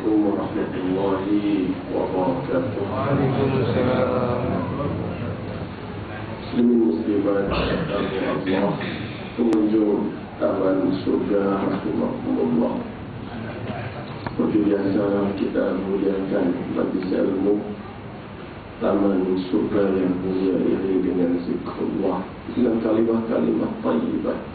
Assalamualaikum warahmatullahi wabarakatuh. Waalaikumsalam. Muslimin muslimat Allah, pengunjung taman surga rahimahumullah. Seperti biasa kita muliakan majlis ilmu taman surga yang mulia ini dengan zikrullah, dengan kalimah-kalimah thayyibah.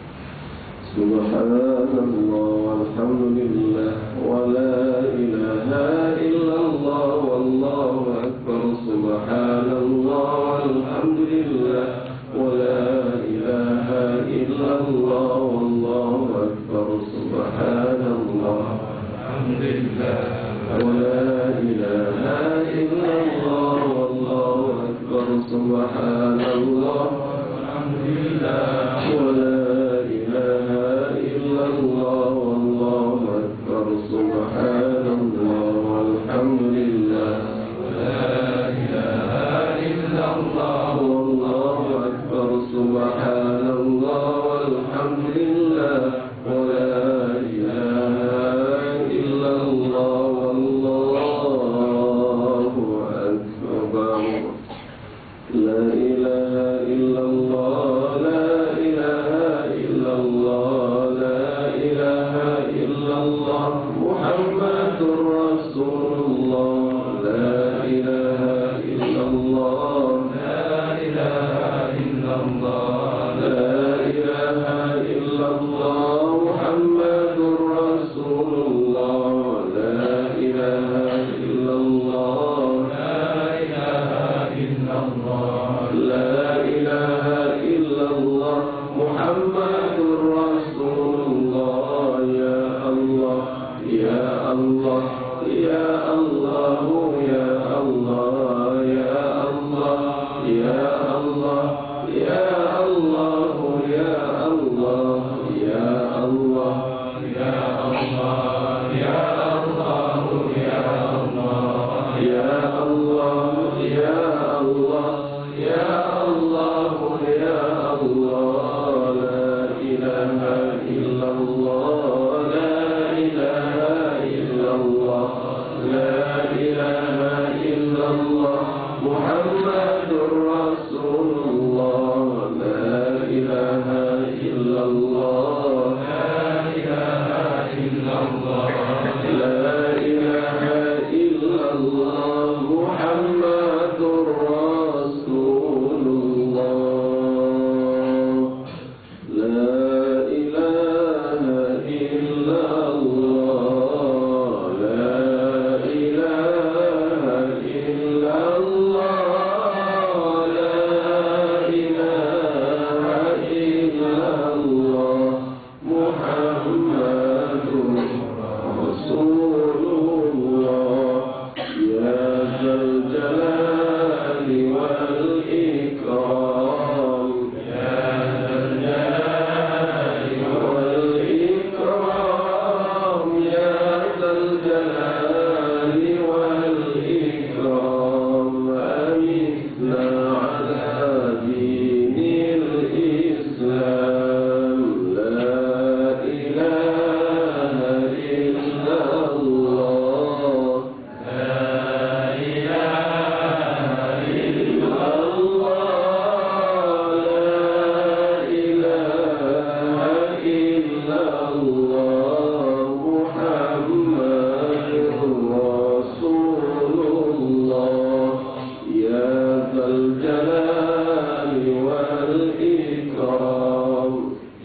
Subhanallah walhamdulillah wa la ilaha illallah wallahu akbar. Subhanallah walhamdulillah wa la ilaha illallah wallahu akbar. Subhanallah walhamdulillah wa la ilaha illallah wallahu akbar. Subhanallah walhamdulillah wa la Allah wallahu akbar. Subhanallah walhamdulillah wa la ilaha illallah wallahu akbar. Subhanallah walhamdulillah wa la ilaha illallah wallahu akbar. La ilaha illallah, la ilaha illallah, Muhammadur Rasulullah. La ilaha illallah, la ilaha illallah, la ilaha illallah, Muhammadur Rasulullah. La ilaha illallah, la ilaha illallah, la ilaha illallah, Muhammadur Rasulullah. Ya Allah, ya Allah, ya Allah, ya Allah, ya Allah, ya Allah, ya Allah, ya Allah, ya Allah, ya Allah, ya Allah, ya Allah, ya Allah, ya Allah, ya Allah. La ilaha illallah, la ilaha illallah, la ilaha illallah, Muhammadur Rasulullah. La ilaha illallah, la ilaha illallah, la ilaha illallah, Muhammadur Rasulullah. La ilaha illallah, la ilaha illallah, la ilaha illallah, Muhammadur Rasulullah. Ya Dzal Jalali wal Ikram, ya Dzal Jalali wal Ikram, ya Dzal Jalali wal Ikram. Amitna ala dinil Islam. La ilaha illallah, la ilaha illallah, la ilaha illallah, Muhammadur Rasulullah. Ya Dzal Jalali wal Ikram,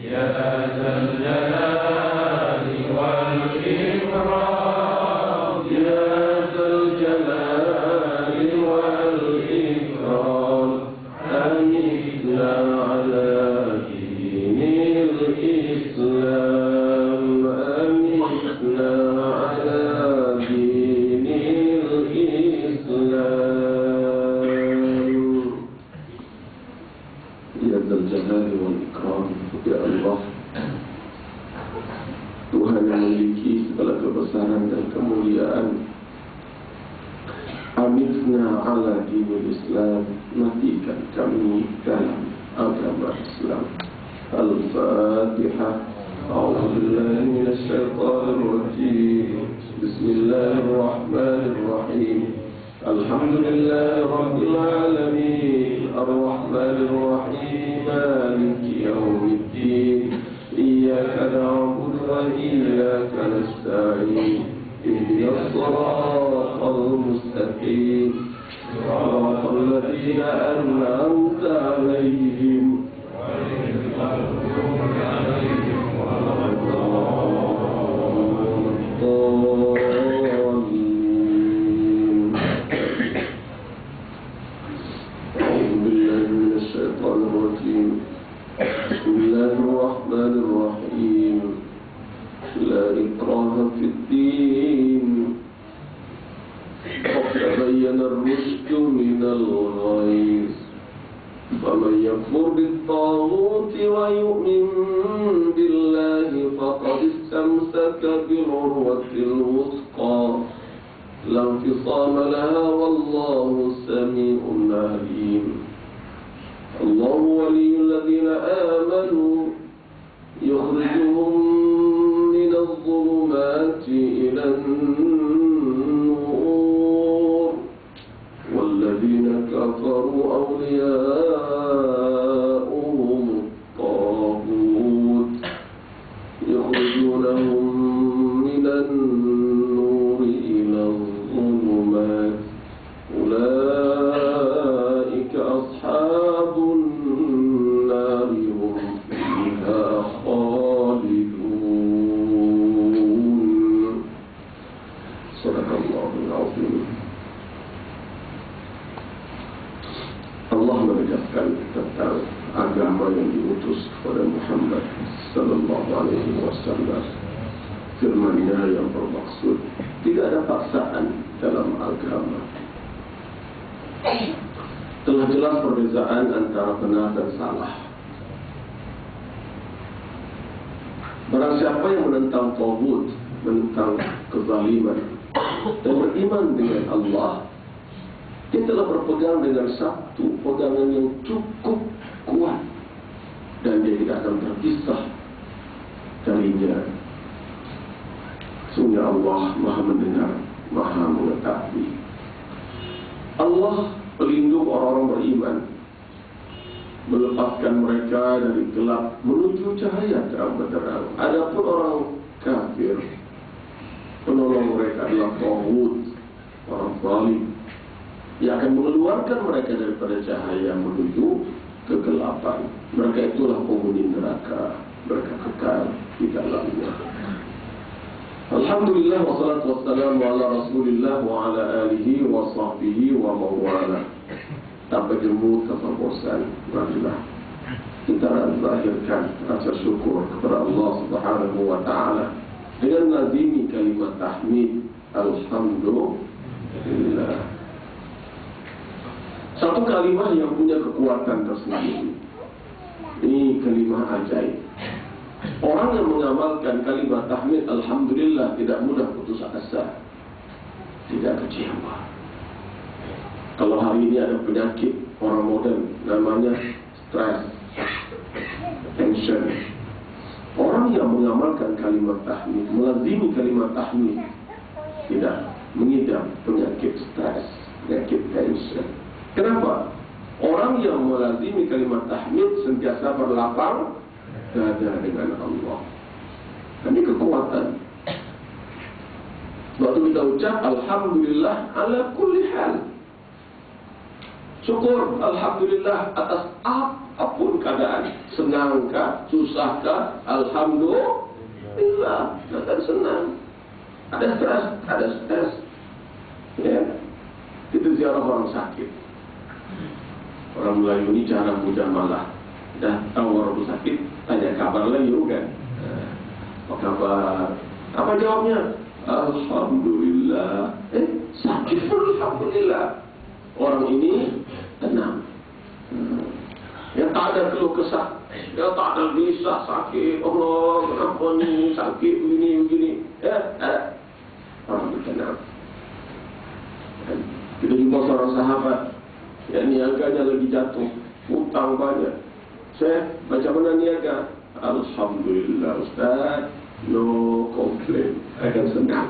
ya Dzal Jalali wal Ikram, ya Dzal Jalali wal Ikram. Amitna ala dinil Islam, amitna ala dinil Islam. Ya Dzal Jalali wal Ikram, ya Allah, Tuhan yang memiliki segala kebesaran dan kemuliaan. Amitna ala dinil Islam, matikan kami dalam agama Islam. Al-Fatihah. أعوذ بالله من الشيطان الرجيم بسم الله الرحمن الرحيم الحمد لله رب العالمين الرحمن الرحيم مالك يوم الدين إياك نعبد وإياك نستعين اهدنا الصراط المستقيم صراط الذين أنعمت عليهم غير المغضوب عليهم ولا الضالين. أعوذ بالله من الشيطان الرجيم بسم الله الرحمن الرحيم لا إكراه في الدين قد تبين الرشد من الغي فمن يكفر بالطاغوت ويؤمن بالله فقد استمسك بالعروة الوثقى لا انفصام لها والله سميع عليم. الله ولي الذين آمنوا يخرجهم من الظلمات إلى النور والذين كفروا أولياؤهم الطاغوت يخرجونهم من النور إلى الظلمات أولئك أصحاب النار هم فيها خالدون. صدق الله العظيم. Allah menegaskan tentang agama yang diutus kepada Muhammad sallallahu alaihi wasallam. Firman-Nya yang bermaksud tidak ada paksaan dalam agama. Telah jelas perbezaan antara benar dan salah. Barang siapa yang menentang tauhid, menentang kezaliman dan beriman dengan Allah, dia telah berpegang dengan satu pegangan yang cukup kuat dan dia tidak akan terpisah darinya. Sungguh Allah Maha mendengar, Maha mengetahui. Allah pelindung orang-orang beriman, melepaskan mereka dari gelap menuju cahaya terang benderang. Adapun orang kafir, penolong mereka adalah tauhid, orang zalim, yang akan mengeluarkan mereka daripada cahaya menuju kegelapan. Mereka itulah penghuni neraka, mereka kekal di dalamnya. Alhamdulillah wassalatu wassalamu ala Rasulillah wa ala alihi wa sahbihi wa mawala. Tanpa jemu tanpa bosan, marilah kita zahirkan rasa syukur kepada Allah Subhanahu wa taala dengan lazimi kalimat tahmid alhamdulillah. Satu kalimah yang punya kekuatan tersendiri. Ini kalimah ajaib. Orang yang mengamalkan kalimat tahmid alhamdulillah tidak mudah putus asa, tidak kecewa. Kalau hari ini ada penyakit orang modern namanya stres, tension. Orang yang mengamalkan kalimat tahmid, melazimi kalimat tahmid, tidak mengidap penyakit stres, penyakit tension. Kenapa? Orang yang melazimi kalimat tahmid sentiasa berlapang dada dengan Allah. Ini kekuatan. Waktu kita ucap alhamdulillah ala kulli hal. Syukur alhamdulillah atas apapun keadaan. Senangkah, susahkah, alhamdulillah. Akan senang. Ada stres, ada stres. Ya. Itu ziarah orang sakit. Orang Melayu ini cara mujamalah. Dah tahu orang sakit, tanya kabar lagi kan? Apa kabar? Apa jawabnya? Alhamdulillah. Sakit pun alhamdulillah. Orang ini tenang. Ya tak ada keluh kesah. Ya tak ada bisa sakit. Allah kenapa ni sakit begini. Ya ada. Orang itu tenang. Kita jumpa seorang sahabat yang niaganya lagi jatuh, hutang banyak. Saya baca mana niaga? Alhamdulillah Ustaz, no komplain, akan senang.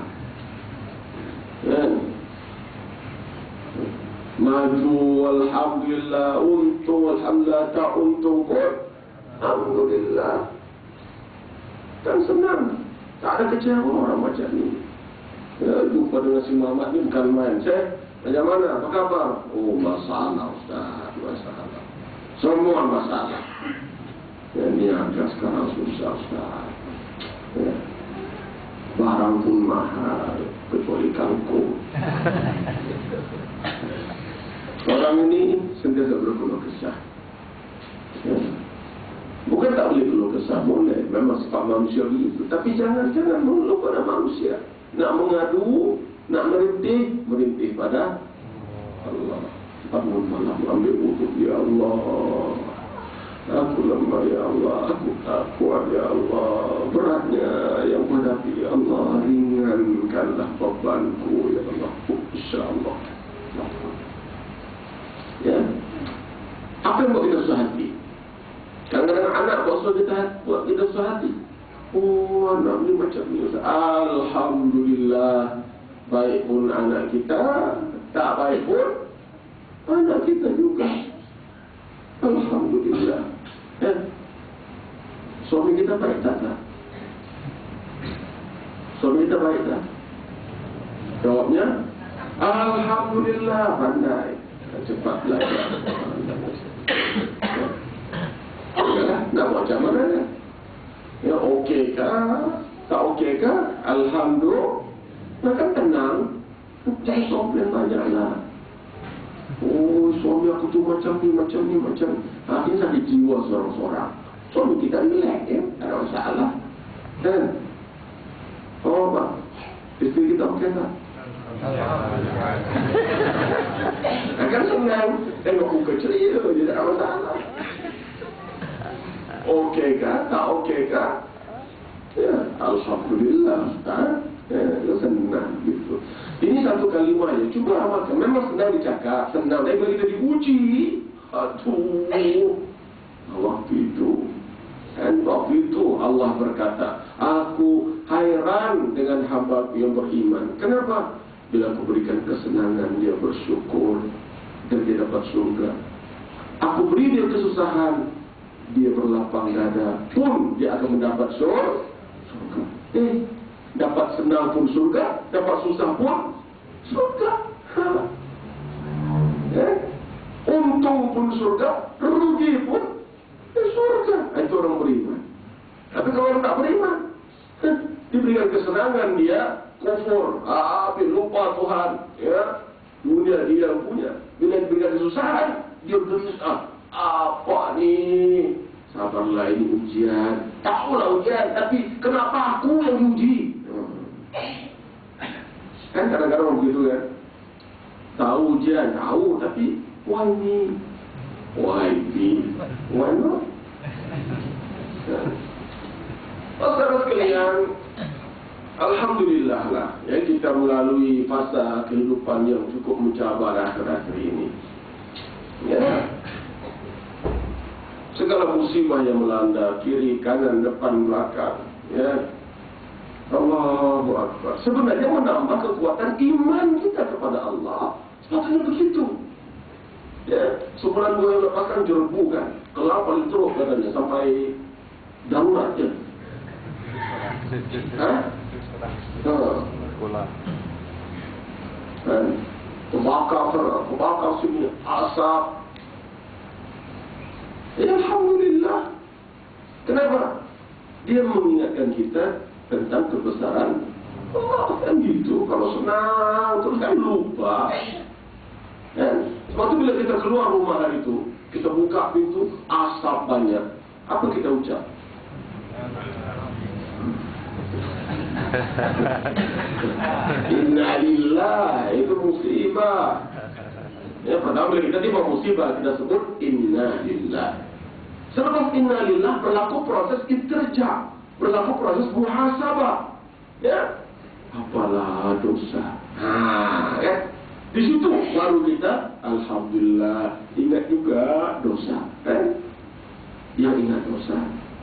Maju, alhamdulillah, untung, alhamdulillah, tak untung pun alhamdulillah, kan senang. Tak ada kecewa orang macam ni. Jumpa dengan si Muhammad ni bukan main. Saya, macam mana? Apa khabar? Oh, masalah Ustaz, masalah. Semua masalah. Ini harga sekarang susah Ustaz. Barang pun mahal, kecuali kangkung. Orang ini sentiasa berkeluh kesah. Bukan tak boleh keluh kesah, boleh. Memang sifat manusia begitu. Tapi jangan mengeluh pada manusia. Nak mengadu, nak merintih pada Allah. Bangun malam ambil wudhu, ya Allah. Aku lemah ya Allah, aku takut ya Allah, beratnya yang menghadapi ya Allah, ringankanlah bebanku ya Allah, insyaAllah. Ya, apa yang buat kita susah hati? Kadang-kadang anak buat kita susah hati. Oh, anak ni macam ni. Alhamdulillah, baik pun anak kita, tak baik pun anak kita juga. Alhamdulillah. Suami kita baik tak? Suami kita baik tak? Jawabnya, alhamdulillah, pandai. Cepat belajar. Nak macam mana? Ya, okey kah? Tak okey kah? Alhamdulillah. Kan tenang. Jangan komplain banyaklah. Oh, suami aku tu macam ni. Ini sakit jiwa seorang-seorang. Suami kita relax, ya? Tak ada masalah. Oh, Pak. Isteri kita okey tak? Kan senang. Tengok muka ceria je, tak ada masalah. Okey kah? Tak okey kah? Ya, alhamdulillah. Senang gitu. Ini satu kalimah ya. Cuba amalkan. Memang senang dicakap, senang. Tapi bila kita diuji, aduh. Waktu itu Allah berkata, aku hairan dengan hamba yang beriman. Kenapa? Bila aku berikan kesenangan, dia bersyukur dan dia dapat surga. Aku beri dia kesusahan, dia berlapang dada, pun dia akan mendapat surga. Dapat senang pun surga, dapat susah pun surga. Untung pun surga, rugi pun surga. Itu orang beriman. Tapi kalau orang tak beriman, diberikan kesenangan, dia kufur, lupa Tuhan, ya, dunia dia yang punya. Bila diberikan kesusahan, dia berusaha, apa ni? Sabarlah, ini ujian. Tahulah ujian, tapi kenapa aku yang diuji? Kan kadang-kadang begitu kan. Tahu ujian, tahu, tapi why me? Why not? Saudara sekalian, alhamdulillah lah, ya, kita melalui fasa kehidupan yang cukup mencabar akhir-akhir ini. Ya. Segala musibah yang melanda, kiri, kanan, depan, belakang, ya. Allahu Akbar. Sebenarnya menambah kekuatan iman kita kepada Allah. Sepatutnya begitu. Ya, sebulan dua yang lepas kan jerbu kan, kelapa paling teruk katanya sampai darurat je. Kebakar sini, asap. Ya, alhamdulillah. Kenapa? Dia mengingatkan kita tentang kebesaran Allah, kan gitu. Kalau senang terus kan lupa. Sebab itu bila kita keluar rumah hari itu, kita buka pintu, asap banyak. Apa kita ucap? Innalillah, itu musibah. Ya, pertama bila kita tiba musibah, kita sebut innalillah. Selepas innalillah berlaku proses istirja, berlaku proses muhasabah. Ya, apalah dosa. Ya. Di situ baru kita alhamdulillah ingat juga dosa. Yang ingat dosa,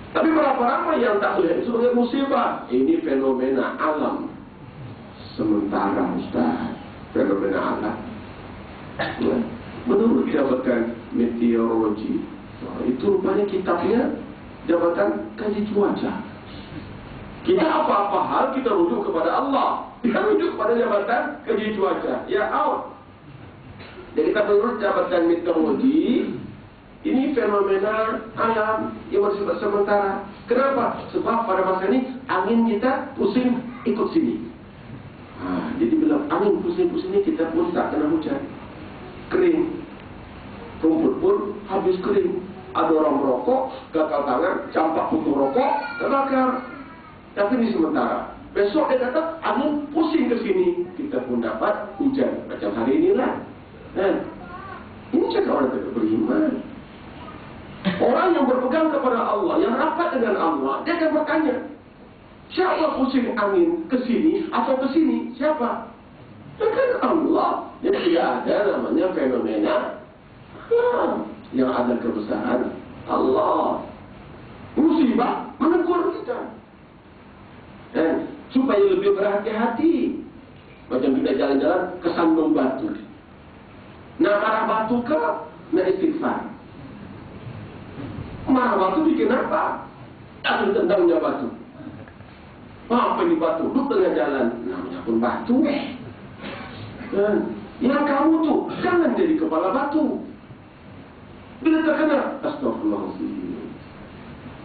Tapi berapa ramai yang tak melihat itu sebagai musibah? Ini fenomena alam sementara, Ustaz. Fenomena alam. Ya. Menurut Jabatan Meteorologi, itu rupanya kitabnya Jabatan Kaji Cuaca. Kita apa-apa hal kita rujuk kepada Allah, kita rujuk kepada Jabatan Kaji Cuaca. Ya out. Jadi kita menurut Jabatan Meteorologi, ini fenomena alam yang bersifat sementara. Kenapa? Sebab pada masa ini angin kita pusing ikut sini. Jadi bila angin pusing-pusing ini kita pun tak kena hujan. Kering. Rumput pun habis kering. Ada orang merokok, gatal tangan, campak puntung rokok, terbakar. Tapi ini sementara. Besok dia kata angin pusing ke sini, kita pun dapat hujan. Macam hari inilah. Dan ini cakap orang tidak beriman. Orang yang berpegang kepada Allah, yang rapat dengan Allah, dia akan bertanya, siapa pusing angin ke sini atau ke sini? Siapa? Bukan Allah. Jadi tidak ada namanya fenomena yang ada kebesaran Allah. Musibah menegur kita. Dan supaya lebih berhati-hati. Macam kita jalan-jalan kesandung batu. Nak marah batu ke? Nak istighfar. Marah batu bikin apa? Aku tendangnya batu. Apa ini batu? Duduk tengah jalan. Namanya pun batu. Yang kamu tuh jangan jadi kepala batu. Bila terkena, astagfirullahaladzim.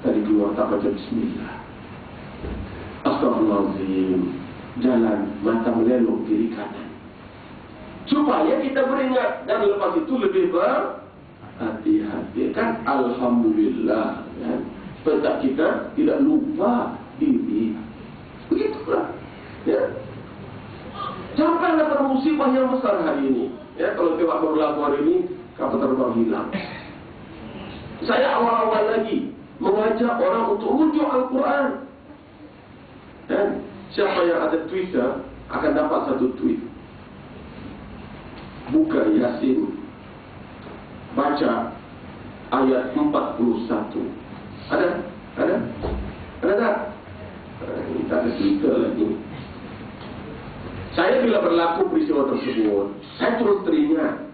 Tadi keluar tak baca bismillah. Astagfirullahaladzim. Jalan mata melelong kiri kanan. Supaya kita beringat dan lepas itu lebih berhati-hati. Kan alhamdulillah kan. Supaya kita tidak lupa diri. Begitulah. Ya. Sampailah pada musibah yang besar hari ini. Ya, kalau tengok berlaku hari ini, kapal terbang hilang. Saya awal-awal lagi mengajak orang untuk rujuk Al-Quran. Dan siapa yang ada Twitter akan dapat satu tweet. Buka Yasin, baca ayat 41. Ada? Ada? Ada tak? Ini tak ada Twitter lagi. Saya bila berlaku peristiwa tersebut, saya terus teringat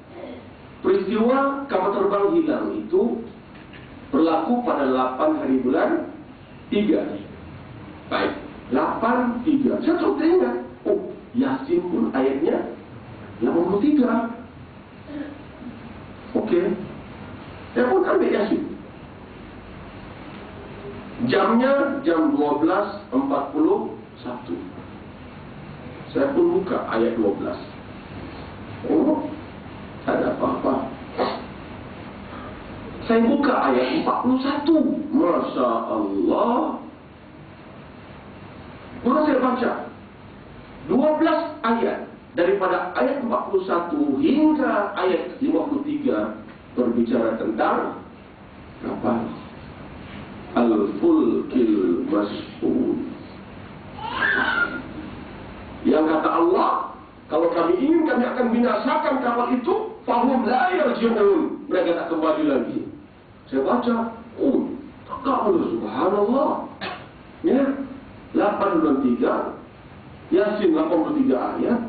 peristiwa kapal terbang hilang itu berlaku pada 8 hari bulan 3. Baik, 8/3. Saya terus teringat, oh Yasin pun ayatnya 83. Okey, saya pun ambil Yasin. Jamnya jam 12.41. Saya pun buka ayat 12. Oh, tak ada apa-apa. Saya buka ayat 41. Masya Allah. Maka saya baca 12 ayat. Daripada ayat 41 hingga ayat 53 berbicara tentang kapal Al-Fulkil Mas'ud. Yang kata Allah, kalau kami ingin kami akan binasakan kapal itu, fahum la yarji'un. Mereka tak kembali lagi. Saya baca, oh, kapal subhanallah. Ya, 8/3, Yasin 83 ayat.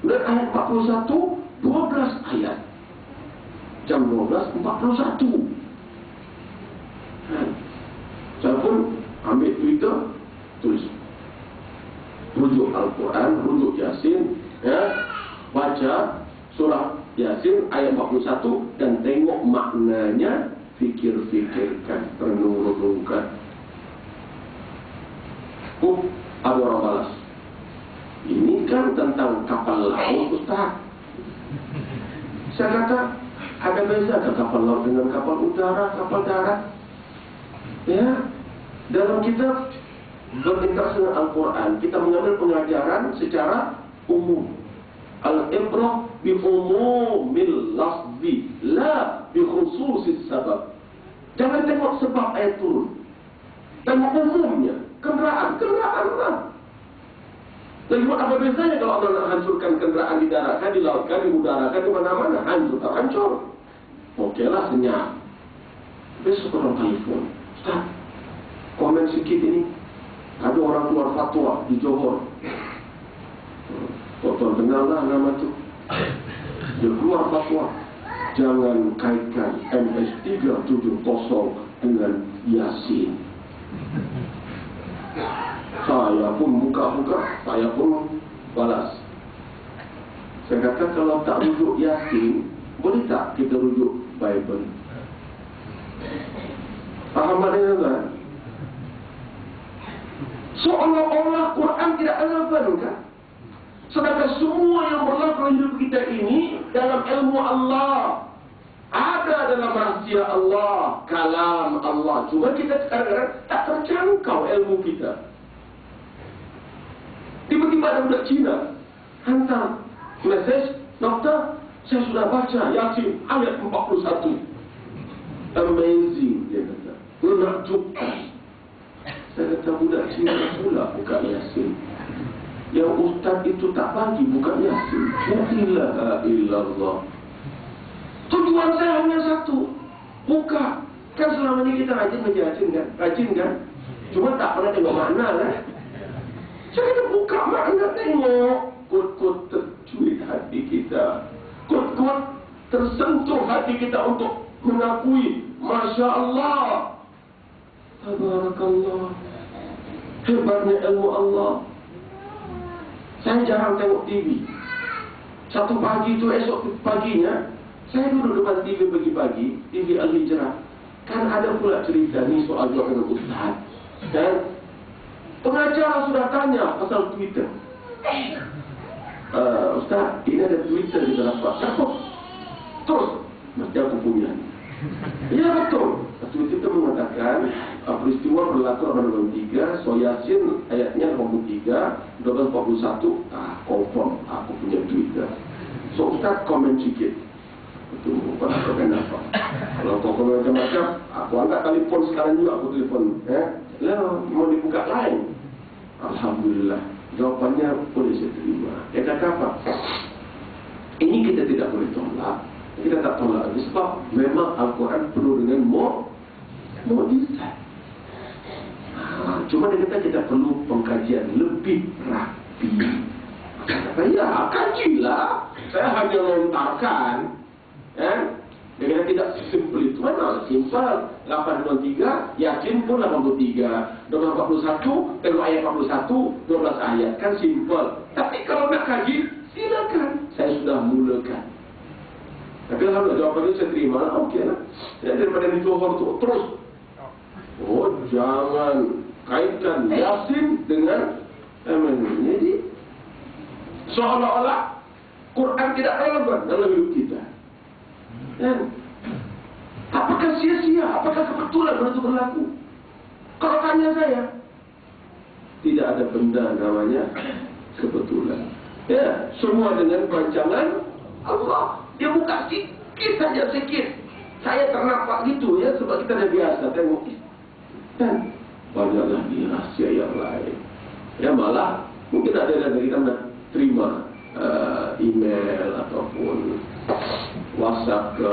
Dan ayat 41, 12 ayat. Jam 12.41. Saya pun ambil Twitter, tulis rujuk Al-Quran, rujuk Yasin, ya, baca surah Yasin ayat 41 dan tengok maknanya, fikir-fikirkan, renung-renungkan. Ada orang balas, ini kan tentang kapal laut, Ustaz. Saya kata, ada beza ke kapal laut dengan kapal udara, kapal darat? Ya, dalam kitab berinteraksi dengan Al-Quran, kita mengambil pengajaran secara umum. Al-ibrah bi umumil lafzi, la bi khususis sabab. Jangan tengok sebab ayat turun. Tengok umumnya. Kenderaan lah. Lagi buat apa bezanya kalau Allah nak hancurkan kenderaan di darat, kan di laut, kan di udara, kan di mana-mana, hancur. Okeylah, senyap. Besok orang telefon, Ustaz, komen sikit ini. Ada orang keluar fatwa di Johor. Tuan kenal lah nama tu. Dia keluar fatwa, jangan kaitkan MS370 dengan Yasin. Saya pun buka-buka, saya pun balas. Saya kata kalau tak rujuk Yasin, boleh tak kita rujuk Bible? Faham maknanya kan? Seolah-olah Quran tidak relevan kan? Sedangkan semua yang berlaku dalam hidup kita ini dalam ilmu Allah, ada dalam rahsia Allah, kalam Allah. Cuma kita kadang-kadang tak terjangkau ilmu kita. Tiba-tiba ada budak Cina hantar mesej, doktor, saya sudah baca Yasin ayat 41. Amazing, dia kata, menakjubkan. Saya kata, budak Cina pula buka Yasin. Yang ustaz itu tak bagi buka Yasin. La ilaha illallah. Tujuan saya hanya satu, buka. Kan selama ini kita rajin baca Yasin kan? Rajin kan? Cuma tak pernah tengok makna kan? Saya kata buka makna, tengok. Kut-kut tercuit hati kita. Kut-kut tersentuh hati kita untuk mengakui, Masya Allah, Tabarakallah, hebatnya ilmu Allah. Saya jarang tengok TV. Satu pagi itu, esok paginya, saya duduk depan TV pagi-pagi, TV Al-Hijrah. Kan ada pula cerita ni soal jawab dengan Ustaz. Dan pengacara sudah tanya pasal Twitter. Ustaz, ini ada Twitter di dalam Pak. Terus, mesti aku punya. Ya betul. Twitter mengatakan peristiwa berlaku pada 23, Surah Yasin ayatnya 83, 1241. Confirm, aku punya Twitter. So Ustaz komen sikit. Betul, bukan apa. Kalau kau komen macam-macam, aku angkat telefon sekarang juga, aku telefon. Lalu mau dibuka lain. Alhamdulillah, jawapannya boleh saya terima. Dia kata apa? Ini kita tidak boleh tolak. Kita tak tolak lagi sebab memang Al-Quran penuh dengan mukjizat. Cuma dia kata kita perlu pengkajian lebih rapi. Saya kata, ya kajilah. Saya hanya lontarkan. Dia kata tidak simple itu. Mana simple? 823, Yasin pun 83, 1241, tengok ayat 41, 12 ayat. Kan simple. Tapi kalau nak kaji, silakan. Saya sudah mulakan. Tapi alhamdulillah jawapannya saya terima. Okey lah. Daripada di Johor tu terus. Oh, jangan kaitkan Yasin dengan jadi seolah-olah Quran tidak relevan dalam hidup kita. Dan apakah sia-sia? Apakah kebetulan benda itu berlaku? Kalau tanya saya, tidak ada benda namanya kebetulan. Ya, semua dengan perancangan Allah. Dia buka sikit saja, sikit. Saya ternampak gitu ya, sebab kita dah biasa tengok. Dan banyak lagi rahsia yang lain. Ya malah, mungkin ada dari kita nak terima email ataupun WhatsApp ke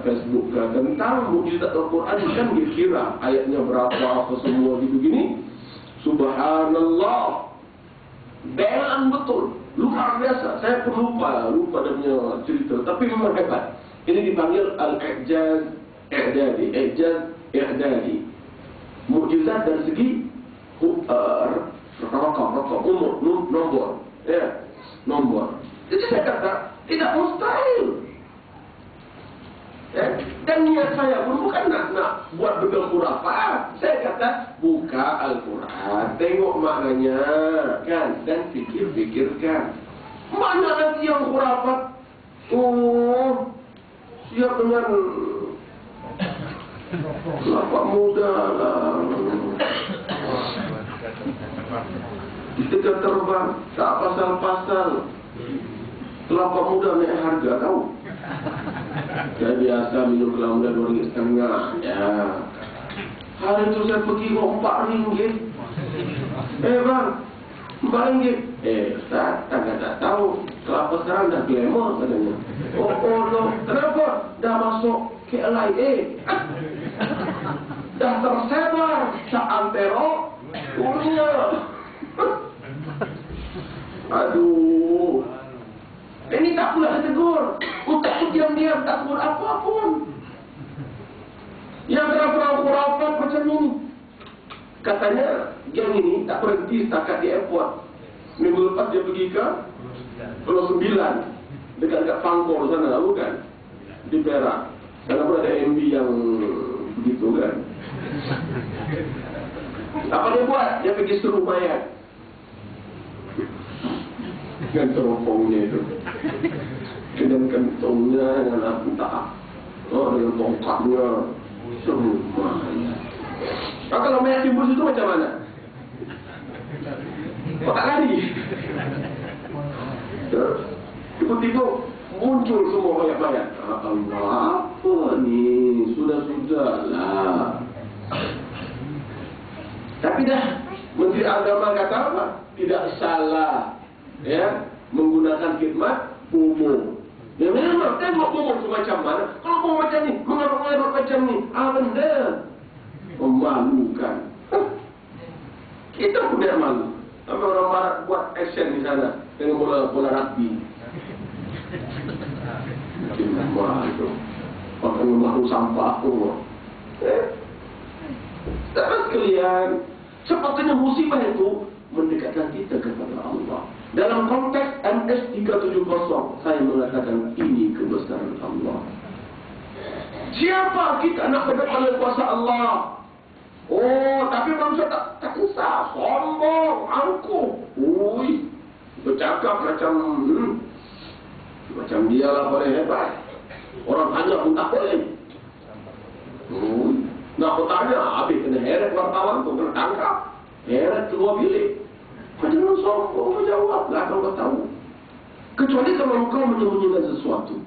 Facebook ke tentang mukjizat Al-Quran. Kan dia kira ayatnya berapa, apa semua gitu gini. Subhanallah, belan betul, luar biasa. Saya pun lupa dia punya cerita, tapi memang hebat. Ini dipanggil Al-I'jaz I'dadi. I'jaz I'dadi, mukjizat dari segi rakam, umur, nombor, ya, nombor. Jadi saya kata tidak mustahil. Dan niat saya pun bukan nak buat begal khurafat. Saya kata buka Al-Quran, tengok maknanya kan, dan fikir-fikirkan. Mana lagi yang khurafat? Oh, siap dengan lapak muda lah. Kita terbang tak pasal-pasal. Kelapa muda naik harga tahu. Saya biasa minum kelapa muda RM2.5. Ya. Hari itu saya pergi kok RM4. Bang, RM4. Ustaz, tak tahu. Kelapa sekarang dah glamour katanya. Oh, no. Kenapa? Dah masuk KLIA. dah tersebar seantero dunia. Aduh, ini tak pula tegur. Utak tu diam-diam tak buat apa-apa. Yang terang-terang khurafat macam ini. Katanya geng ini tak berhenti setakat di airport. Minggu lepas dia pergi ke Pulau Sembilan, dekat-dekat Pangkor sana, bukan? Di Perak. Sana pun ada MB yang begitu kan. Apa dia buat? Dia pergi seru mayat dengan teropongnya itu, dengan kentongnya, dengan apa tak, dengan tongkatnya, seru mayat. Kalau mayat timbul situ macam mana? Kok tak lari? Tiba-tiba muncul semua mayat-mayat. Allah, apa ni? Sudah-sudahlah. Tapi dah Menteri Agama kata apa? Tidak salah, ya, menggunakan khidmat umum. Ya memang tengok umum semacam mana. Kalau umum macam ni, mengarut-ngarut macam ni, benda memalukan. Kita pun tidak malu. Tapi orang barat buat action di sana dengan bola rugby. Malu. Orang malu sampah tu. Terus kalian, sepatutnya musibah itu mendekatkan kita kepada Allah. Dalam konteks MS370, saya mengatakan ini kebesaran Allah. Siapa kita nak berdekat pada kuasa Allah? Oh, tapi manusia tak insaf, sombong, angkuh. Ui, bercakap macam dia lah paling hebat. Orang tanya pun tak boleh. Nak bertanya, habis kena heret wartawan tu, kena tangkap. Heret keluar bilik. Kau jangan sombong, kau jawab lah kalau kau tahu. Kecuali kalau kau menyembunyikan sesuatu.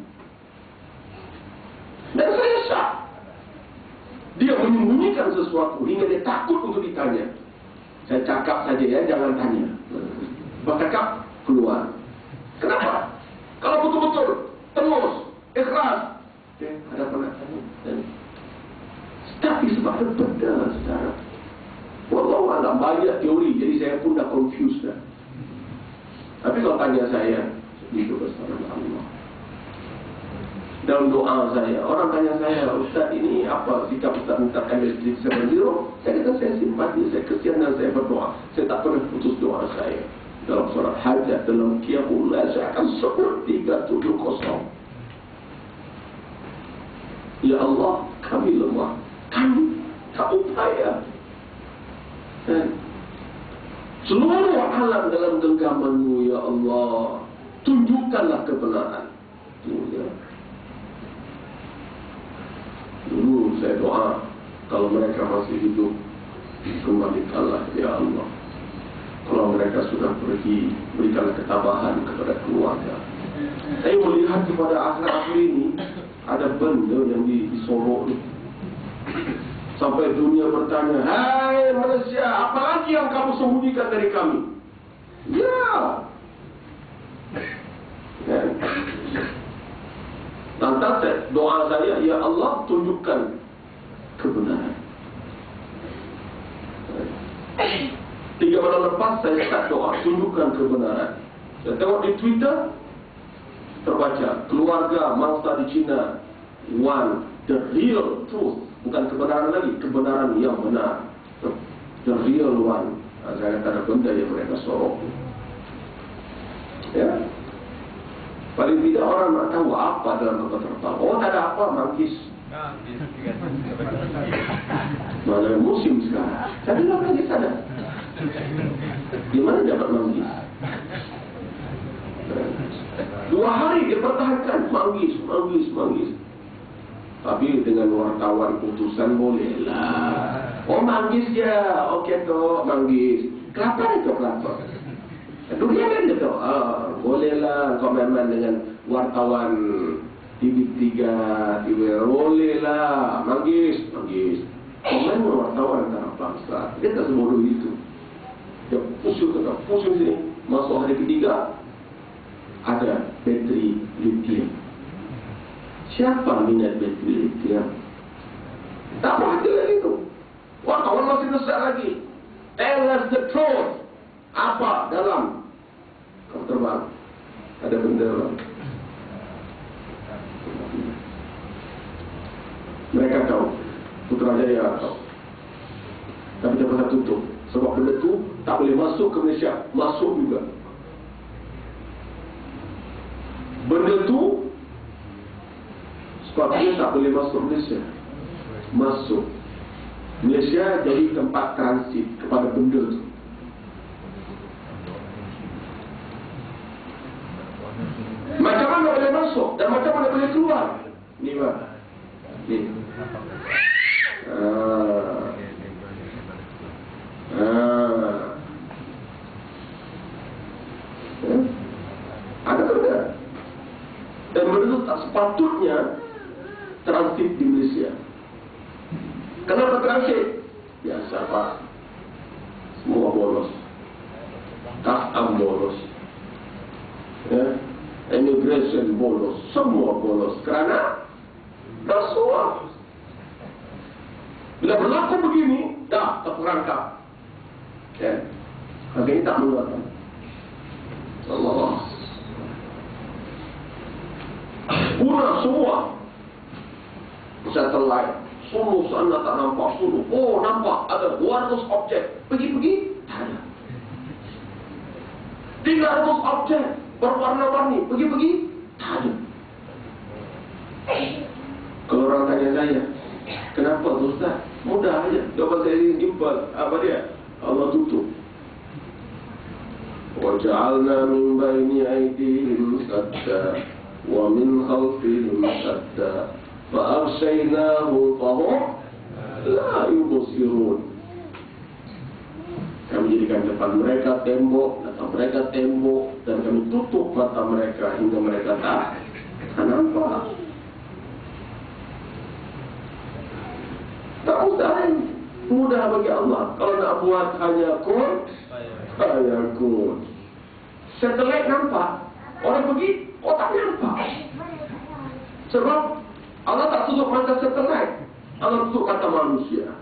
Dan saya syak. Dia menyembunyikan sesuatu hingga dia takut untuk ditanya. Saya cakap saja ya, jangan tanya. Bercakap, keluar. Kenapa? Kalau betul-betul, terus, ikhlas. Ada penatanya. Tapi sebab ada benda secara. Wallahualam, banyak teori, jadi saya pun dah confused dah. Tapi kalau tanya saya, itu kebesaran Allah. Dalam doa saya, orang tanya saya, Ustaz ini apa sikap Ustaz minta MS370? Saya kata saya simpati, saya kesian dan saya berdoa. Saya tak pernah putus doa saya. Dalam surat hajat, dalam qiyamul lail, saya akan sebut 370. Ya Allah, kami lemah, kami tak upaya. Seluruh alam dalam genggaman-Mu, ya Allah, tunjukkanlah kebenaran. Ya. Dulu saya doa, kalau mereka masih hidup, kembalikanlah ya Allah. Kalau mereka sudah pergi, berikanlah ketabahan kepada keluarga. Saya melihat kepada akhir-akhir ini, ada benda yang disorok. Sampai dunia bertanya, hai Malaysia, apa lagi yang kamu sembunyikan dari kami? Ya. Lantas doa saya, ya Allah, tunjukkan kebenaran. 3 malam lepas saya start doa, tunjukkan kebenaran. Saya tengok di Twitter, terbaca, keluarga mangsa di China want the real truth. Bukan kebenaran lagi, kebenaran yang benar. The real one. Saya kata ada benda yang mereka sorok. Ya. Paling tidak orang nak tahu apa dalam kota terbang. Oh, tak ada apa, manggis. Mana musim sekarang. Saya bilang manggis ada. Di mana dapat manggis? 2 hari dia pertahankan manggis. Tapi dengan wartawan putusan bolehlah. Oh, manggis ya. Okey tu, manggis. Kelapa itu kelapa. Durian kan itu. Bolehlah kau memang dengan wartawan TV3, TV bolehlah. Manggis. Komen wartawan tanah bangsa. Dia tak sebodoh itu. Dia pusing sini. Masuk hari ketiga, ada bateri lithium. Siapa minat bateri lithium? Tak ada lagi itu. Wah, kawan masih desak lagi. Tell us the truth. Apa dalam kapal terbang? Ada benda dalam. Mereka tahu, Putrajaya tahu. Tapi dia pernah tutup. Sebab benda tu tak boleh masuk ke Malaysia. Masuk juga. Benda tu sepatutnya tak boleh masuk Malaysia. Masuk Malaysia jadi tempat transit kepada benda tu. Macam mana boleh masuk dan macam mana boleh keluar? Ni Pak. Ni. Ada benda. Dan benda itu tak sepatutnya transit di Malaysia. Kenapa transit? Biasa Pak. Semua bolos. Custom bolos. Ya. Immigration bolos. Semua bolos. Kerana rasuah. Bila berlaku begini, dah terperangkap. Ya. Harga ini tak menggunakan. Allah. Punah semua. Satellite. Suluh sana tak nampak suluh. Oh nampak ada 200 objek. Pergi-pergi tak ada. 300 objek berwarna-warni. Pergi-pergi tak ada. Kalau orang tanya saya, kenapa tu Ustaz? Mudah aja. Jawapan saya ini simple. Apa dia? Allah tutup. وَجَعَلْنَا مِنْ بَيْنِ أَيْدِيهِمْ سَدًّا وَمِنْ خَلْفِهِمْ سَدًّا فَأَغْشَيْنَاهُمْ فَهُمْ لَا يُبْصِرُونَ. Kami jadikan depan mereka tembok, belakang mereka tembok, dan kami tutup mata mereka hingga mereka tak nampak. Tak mustahil. Mudah bagi Allah. Kalau nak buat hanya kun, fayakun. Satelit nampak, orang pergi, tak nampak. Sebab Allah tak tutup mata satelit, Allah tutup kata manusia.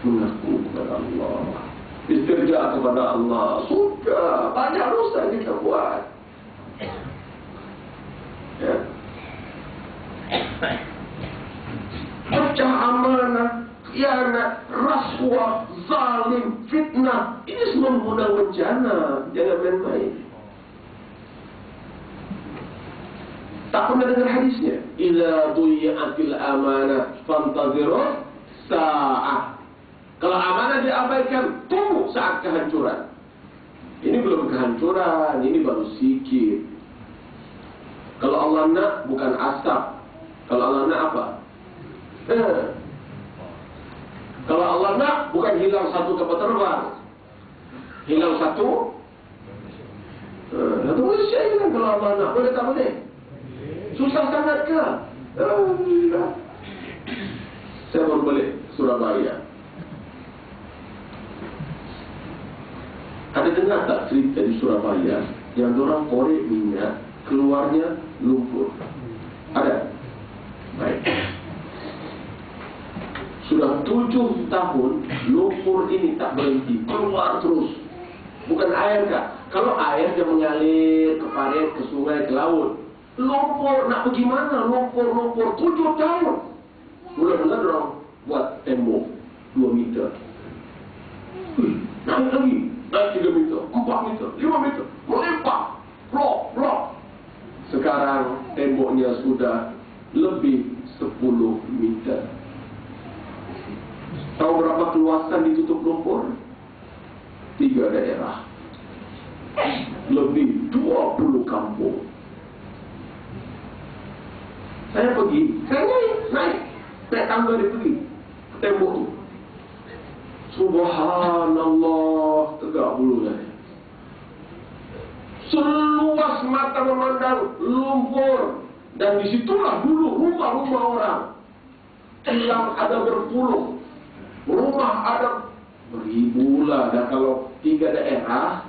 Mengaku kepada Allah, istirja kepada Allah. Sudah banyak dosa kita buat. Ya. Pecah amanah, khianat, rasuah, zalim, fitnah. Ini semua mengundang bencana. Jangan main-main. Tak pernah dengar hadisnya? Idza duyi'atil amanah fantaziru sa'ah. Kalau amanah diabaikan, tunggu saat kehancuran. Ini belum kehancuran, ini baru sikit. Kalau Allah nak, bukan asap. Kalau Allah nak apa? Kalau Allah nak, bukan hilang satu kapal terbang. Hilang satu Malaysia hilang. Kalau Allah nak, boleh tak boleh? Susah sangat ke? Saya baru balik Surabaya. Ada dengar tak cerita di Surabaya yang orang korek minyak, keluarnya lumpur? Ada? Baik. Sudah 7 tahun lumpur ini tak berhenti, keluar terus. Bukan air kak. Kalau air dia mengalir ke parit, ke sungai, ke laut. Lumpur nak pergi mana? Lumpur 7 tahun. Mula-mula orang buat tembok 2 meter. Naik lagi, naik 3 meter, 4 meter, 5 meter, melimpah, blok. Sekarang temboknya sudah lebih 10 meter. Tahu berapa keluasan ditutup lumpur? 3 daerah. Lebih 20 kampung. Saya pergi, saya naik tangga dia pergi ke tembok tu. Subhanallah, tegak bulu saya. Seluas mata memandang lumpur. Dan disitulah dulu rumah-rumah orang. Yang ada berpuluh. Rumah ada beribu lah. Dan kalau 3 daerah,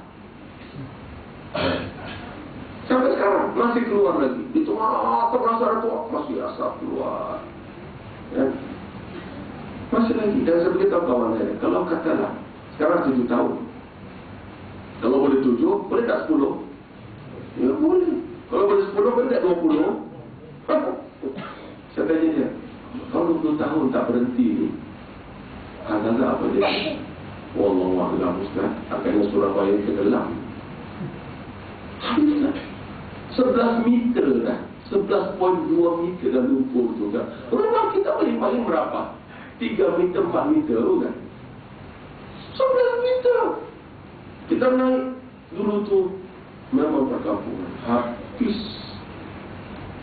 sampai sekarang masih keluar lagi. Itu terasa itu masih asap keluar. Ya. Masih lagi. Dan saya beritahu kawan saya, kalau katalah sekarang 7 tahun, kalau boleh 7, boleh tak 10? Ya boleh. Kalau boleh 10, boleh tak 20? Saya tanya dia, kalau 20 tahun tak berhenti ni, agak-agak apa dia? Wallahualam Ustaz, akhirnya Surabaya tenggelam. Habis tak? 11 meter dah, 11.2 meter dah lumpur juga. Rumah kita paling berapa? 3 meter, 4 meter kan? 11 meter. Kita naik dulu tu memang perkampungan. Habis.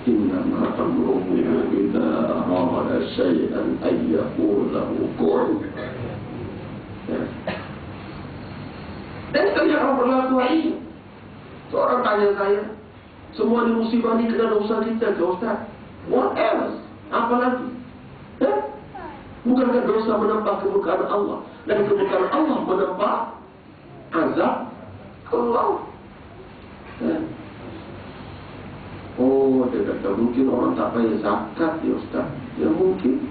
Innama amruhu idza arada syai'an ayyaqula lahu kun. Dan sekali orang berlaku hari ini, seorang tanya saya, semua ni musibah ni kena dosa kita ke Ustaz? What else? Apa lagi? Bukankah dosa menambah kemurkaan Allah? Dan kemurkaan Allah menambah azab Allah. Oh, dia kata mungkin orang tak bayar zakat ya Ustaz. Ya mungkin.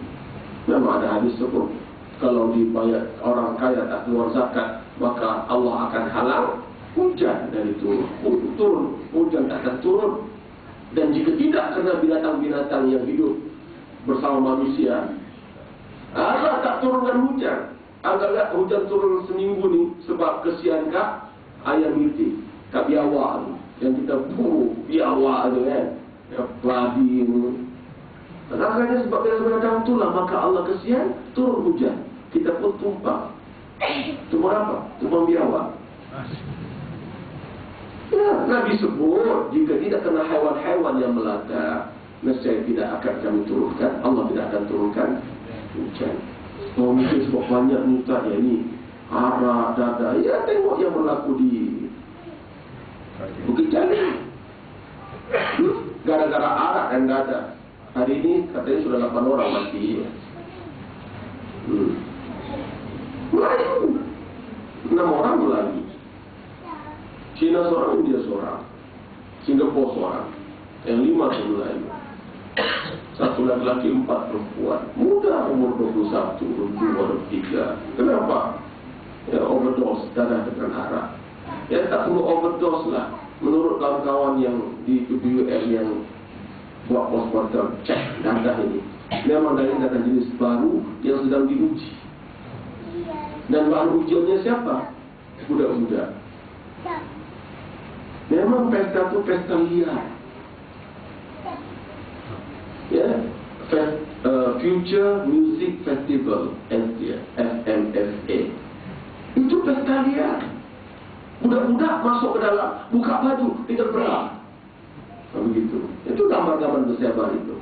Memang ada hadis sebut, kalau dibayar orang kaya tak keluar zakat, maka Allah akan halang hujan dari turun. Hujan tak akan turun. Dan jika tidak, kerana binatang-binatang yang hidup bersama manusia, Allah tak turunkan hujan. Agak-agak hujan turun seminggu ni sebab kesian kak ayam itu, kak biawak tu, yang kita biawak tu kan, padi tu. Akhirnya sebab binatang itulah maka Allah kesian turun hujan. Kita pun tumpah. Tumpah apa? Tumpah biawak. Ya, Nabi sebut jika tidak kena haiwan-haiwan yang melata, nescaya tidak akan kami turunkan. Allah tidak akan turunkan hujan. Oh, mungkin sebab banyak ni tak ya ni arak, dada. Ya, tengok yang berlaku di Bukit Jalil. Gara-gara arak dan dada. Hari ini katanya sudah 8 orang mati. Melayu 6 orang Melayu. China seorang, India seorang, Singapura seorang, yang 5 tu Melayu. 1 laki-laki, 4 perempuan. Muda umur 21, 22, 23. Kenapa? Ya, overdose darah dengan arak. Ya, tak perlu overdose lah. Menurut kawan-kawan yang di UM yang buat postmortem cek darah ini, memang dari darah jenis baru yang sedang diuji. Dan bahan ujiannya siapa? Budak-budak. Memang pesta itu pesta liar. Ya, Future Music Festival, FMFA. Itu pesta liar. Budak-budak masuk ke dalam, buka baju, tinggal berang. Begitu. Itu gambar-gambar bersebar itu.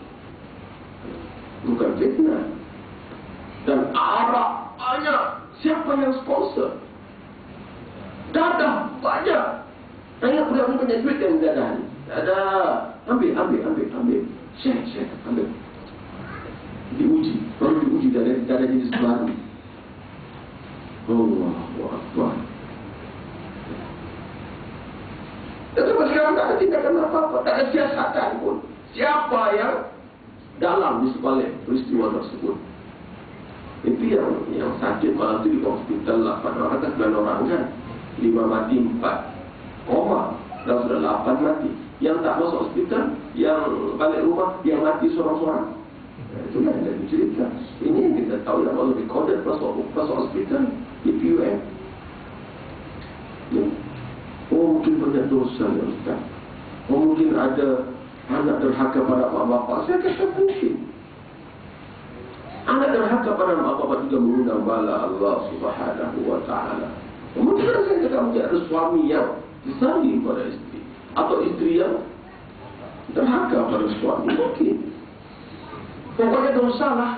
Bukan fitnah. Dan arak banyak. Siapa yang sponsor? Dadah banyak. Tanya budak ni banyak duit yang dadah ni. Dadah. Ambil. Share. Ambil. Diuji. Baru diuji dari jenis baru. Allahu Akbar. Tetapi sekarang tak ada tindakan apa-apa, tak ada siasatan pun. Siapa yang dalam di sebalik peristiwa tersebut? Itu yang sakit malam itu di hospital 8 orang atau 9 orang kan? 5 mati, 4 koma, dan sudah 8 mati. Yang tak masuk hospital, yang balik rumah, yang mati seorang-seorang. Itulah yang jadi cerita. Ini yang kita tahu yang Allah recorded masuk hospital di PUM. Oh, mungkin banyak dosa ya Ustaz. Oh, mungkin ada anak derhaka pada mak bapak. Saya kata mungkin. Anak derhaka pada mak bapak juga mengundang bala Allah Subhanahu wa ta'ala. Mungkin saya kata mungkin ada suami yang disaling pada istri, atau istri yang derhaka pada suami. Mungkin. Pokoknya dosa lah.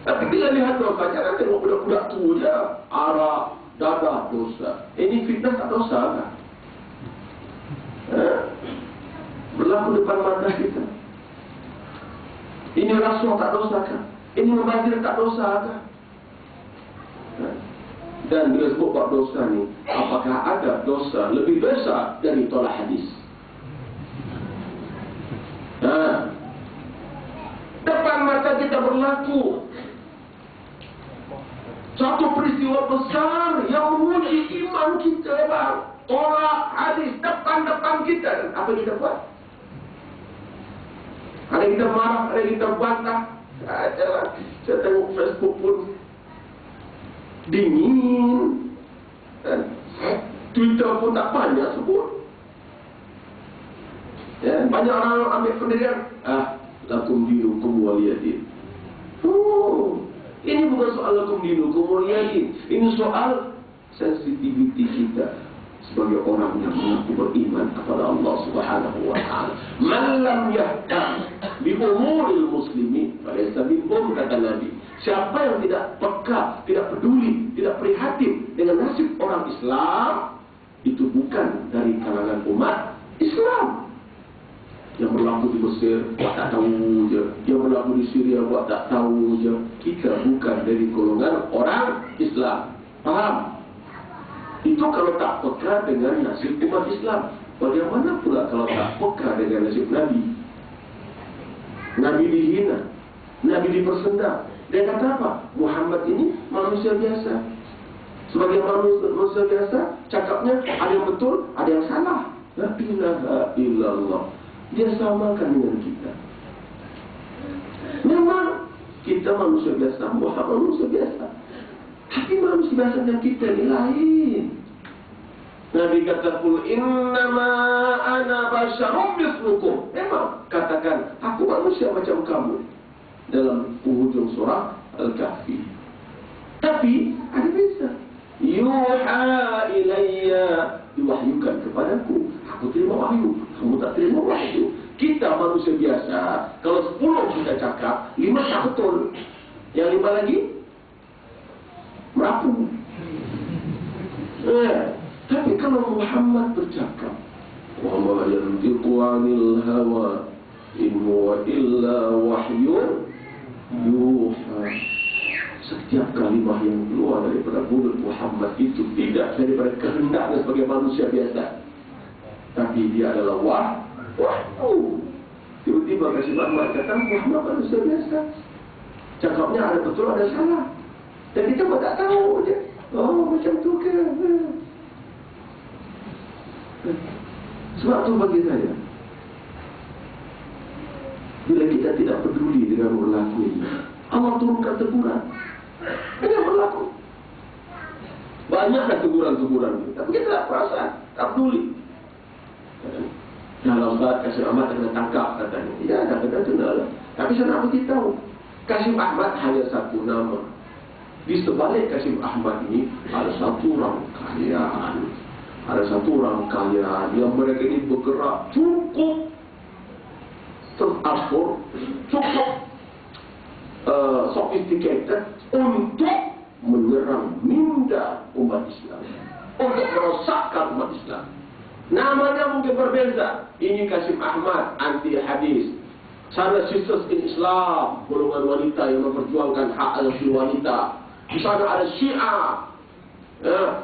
Tapi bila lihat dosa, jangan tengok budak-budak tu je. Arak, dadah, dosa. Ini fitnah tak dosa kan? Berlaku depan mata kita. Ini rasuah tak dosa kan? Ini membazir tak dosa kan? Dan bila sebut buat dosa ni, apakah ada dosa lebih dosa dari tolak hadis? Depan mata kita berlaku. Satu peristiwa besar yang menguji iman kita, bang. Tolak hadis depan-depan kita. Apa kita buat? Ada kita marah, ada kita bantah. Adalah saya tengok Facebook pun dingin. Twitter pun tak banyak sebut. Ya, banyak orang ambil pendirian. Lakum dinukum waliyadin. Ini bukan soal lakum dinukum waliyadin. Ini soal sensitivity kita sebagai orang yang mengaku beriman kepada Allah Subhanahu wa taala. Man lam yahtam bi umuril muslimin falaysa minhum, kata Nabi. Siapa yang tidak peka, tidak peduli, tidak prihatin dengan nasib orang Islam, itu bukan dari kalangan umat Islam. Yang berlaku di Mesir, buat tak tahu je. Yang berlaku di Syria, buat tak tahu je. Kita bukan dari golongan orang Islam. Faham? Itu kalau tak peka dengan nasib umat Islam. Bagaimana pula kalau tak peka dengan nasib Nabi? Nabi dihina, Nabi dipersendam. Dia kata apa? Muhammad ini manusia biasa. Sebagai manusia biasa, cakapnya ada yang betul, ada yang salah. La ilaha illallah. Dia samakan dengan kita. Memang kita manusia biasa, Muhammad manusia biasa. Tapi manusia biasa dengan kita ni lain. Nabi kata, "Qul innama ana basyarum mislukum." Memang katakan, aku manusia macam kamu. Dalam penghujung surah Al-Kahfi. Tapi ada beza. Yuha ilayya, diwahyukan kepadaku. Aku terima wahyu, kamu tak terima wahyu. Kita manusia biasa, kalau 10 kita cakap, 5 tak betul. Yang 5 lagi merapu. Tapi kalau Muhammad bercakap, wa ma yantiqu 'anil hawa in huwa illa wahyun yuha. Setiap kalimah yang keluar daripada mulut Muhammad itu tidak daripada kehendaknya sebagai manusia biasa, tapi dia adalah wahyu. Tiba-tiba Kasih Muhammad kata, Muhammad manusia biasa. Cakapnya ada betul, ada salah. Dan kita pun tak tahu je. Oh, macam tu ke? Sebab tu bagi saya, bila kita tidak peduli dengan berlaku ini, Allah turunkan teguran. Ini yang berlaku. Banyaklah teguran-teguran ini, tapi kita tak perasan, tak peduli. Kalau Ustaz Kasim Ahmad kena tangkap katanya, ya dah kena kenal. Tapi saya nak beritahu, Kasim Ahmad hanya satu nama. Di sebalik Kasim Ahmad ini ada satu orang kaya. Ada satu orang kaya yang mereka ini bergerak cukup teratur, cukup sophisticated untuk menyerang minda umat Islam, untuk merosakkan umat Islam. Namanya mungkin berbeza. Ini Kasim Ahmad anti hadis. Sana Sisters in Islam, golongan wanita yang memperjuangkan hak asasi wanita. Di sana ada Syiah,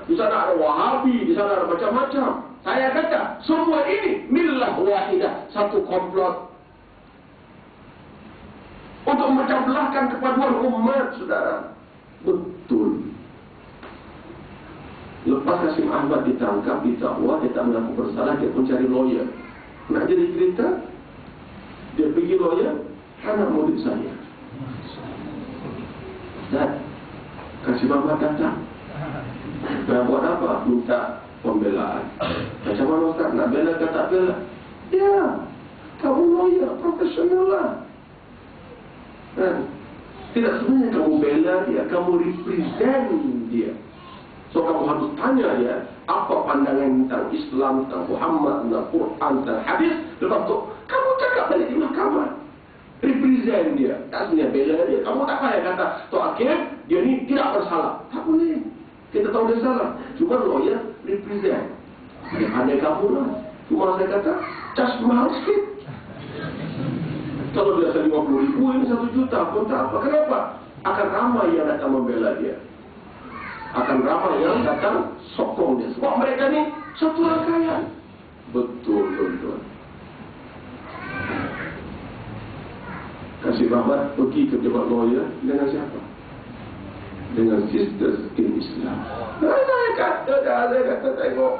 di sana ada Wahabi, di sana ada macam-macam. Saya kata semua ini millah wahidah, satu komplot untuk memecah belahkan kepaduan umat, saudara. Betul. Lepas Kasim Ahmad ditangkap, ditakwa, dia tak mengaku bersalah, dia pun cari lawyer. Nak jadi cerita, dia pergi lawyer, anak murid saya. Dan Kasim Ahmad datang. Nak buat apa? Minta pembelaan. Macam mana Ustaz? Nak bela ke tak bela? Ya, kamu lawyer, profesional lah. Tidak sebenarnya kamu bela dia, kamu represent dia. So kamu harus tanya dia, apa pandangan tentang Islam, tentang Muhammad, tentang Quran, tentang hadis. Lepas tu, kamu cakap balik di mahkamah. Represent dia. Tak sebenarnya bela dia. Kamu tak payah kata, Tok Hakim, dia ni tidak bersalah. Tak boleh. Kita tahu dia salah. Cuma lawyer represent. Pandai kamu lah. Cuma saya kata, just mahal sikit. Kalau biasa 50.000, ini 1 juta pun tak apa. Kenapa? Akan ramai yang datang membela dia. Akan ramai yang datang sokong dia. Sebab mereka ni satu rangkaian. Betul, tuan-tuan. Kasim Ahmad pergi ke pejabat lawyer dengan siapa? dengan sisters in Islam. Saya kata tengok,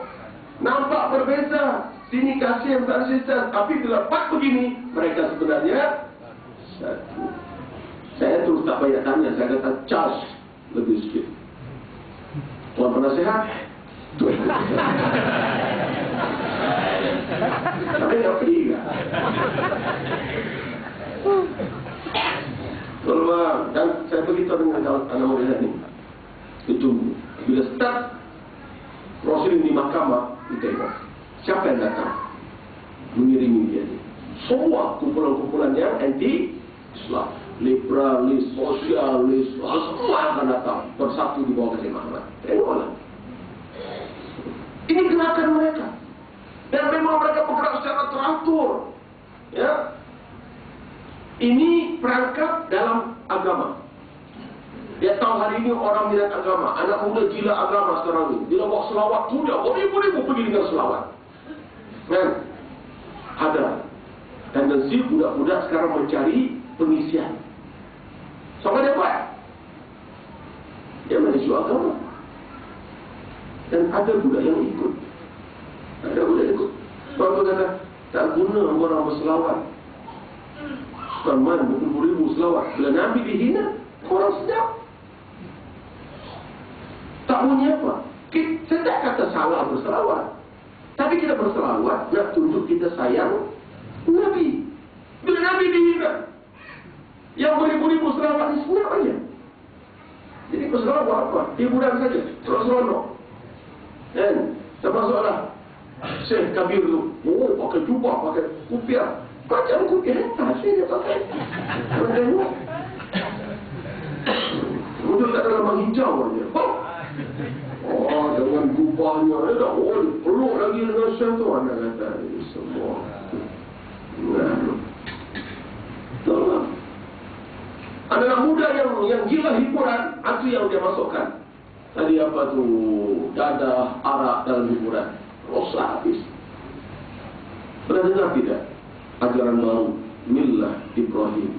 nampak berbeza. Sini kasih dan sisters, tapi bila pak begini, mereka sebenarnya satu. Saya terus tak banyak tanya, saya kata charge lebih sikit. Tuan penasihat, tuan. Tapi tak pergi kan? Dan saya beritahu dengan anak muda ini, itu bila start proses di mahkamah, ditengok siapa yang datang mengiringi dia. Semua kumpulan-kumpulan yang anti-Islam, liberalis, sosialis, semua akan datang bersatu di bawah Kasih Mahmud. Tengoklah. Ini gerakan mereka. Dan memang mereka bergerak secara teratur. Ya. Ini perangkap dalam agama. Dia tahu hari ini orang minat agama. Anak muda gila agama sekarang ini. Bila bawa selawat tu dia beribu-ribu pergi dengan selawat. Kan? Ada tendensi budak-budak sekarang mencari pengisian. Sama dia buat. Dia menuju agama. Dan ada budak yang ikut. Ada budak ikut. Kalau kata tak guna orang berselawat. Tuan-tuan beribu-ribu selawat. Bila Nabi dihina, orang sedap. Tak bunyi apa. Saya tak kata salah berselawat. Tapi kita berselawat nak tunjuk kita sayang Nabi. Bila Nabi dihina, yang beribu-ribu selawat ni senang aja. Jadi berselawat buat apa? Hiburan saja. Seronok-seronok. Dan termasuklah Syekh Kabir tu. Oh, pakai jubah, pakai kupiah. Macam kupiah hentas dia pakai. Tengok. Muncul kat dalam menghijau aja. Oh, dengan jubahnya. Oh, peluk lagi dengan Syekh tu. Anda kata ini semua. Nah. Tolong. Anak muda yang gila hiburan, itu yang dia masukkan. Tadi apa tu? Dadah, arak dalam hiburan. Rosak habis. Pernah dengar tidak? Ajaran baru, Millah Ibrahim.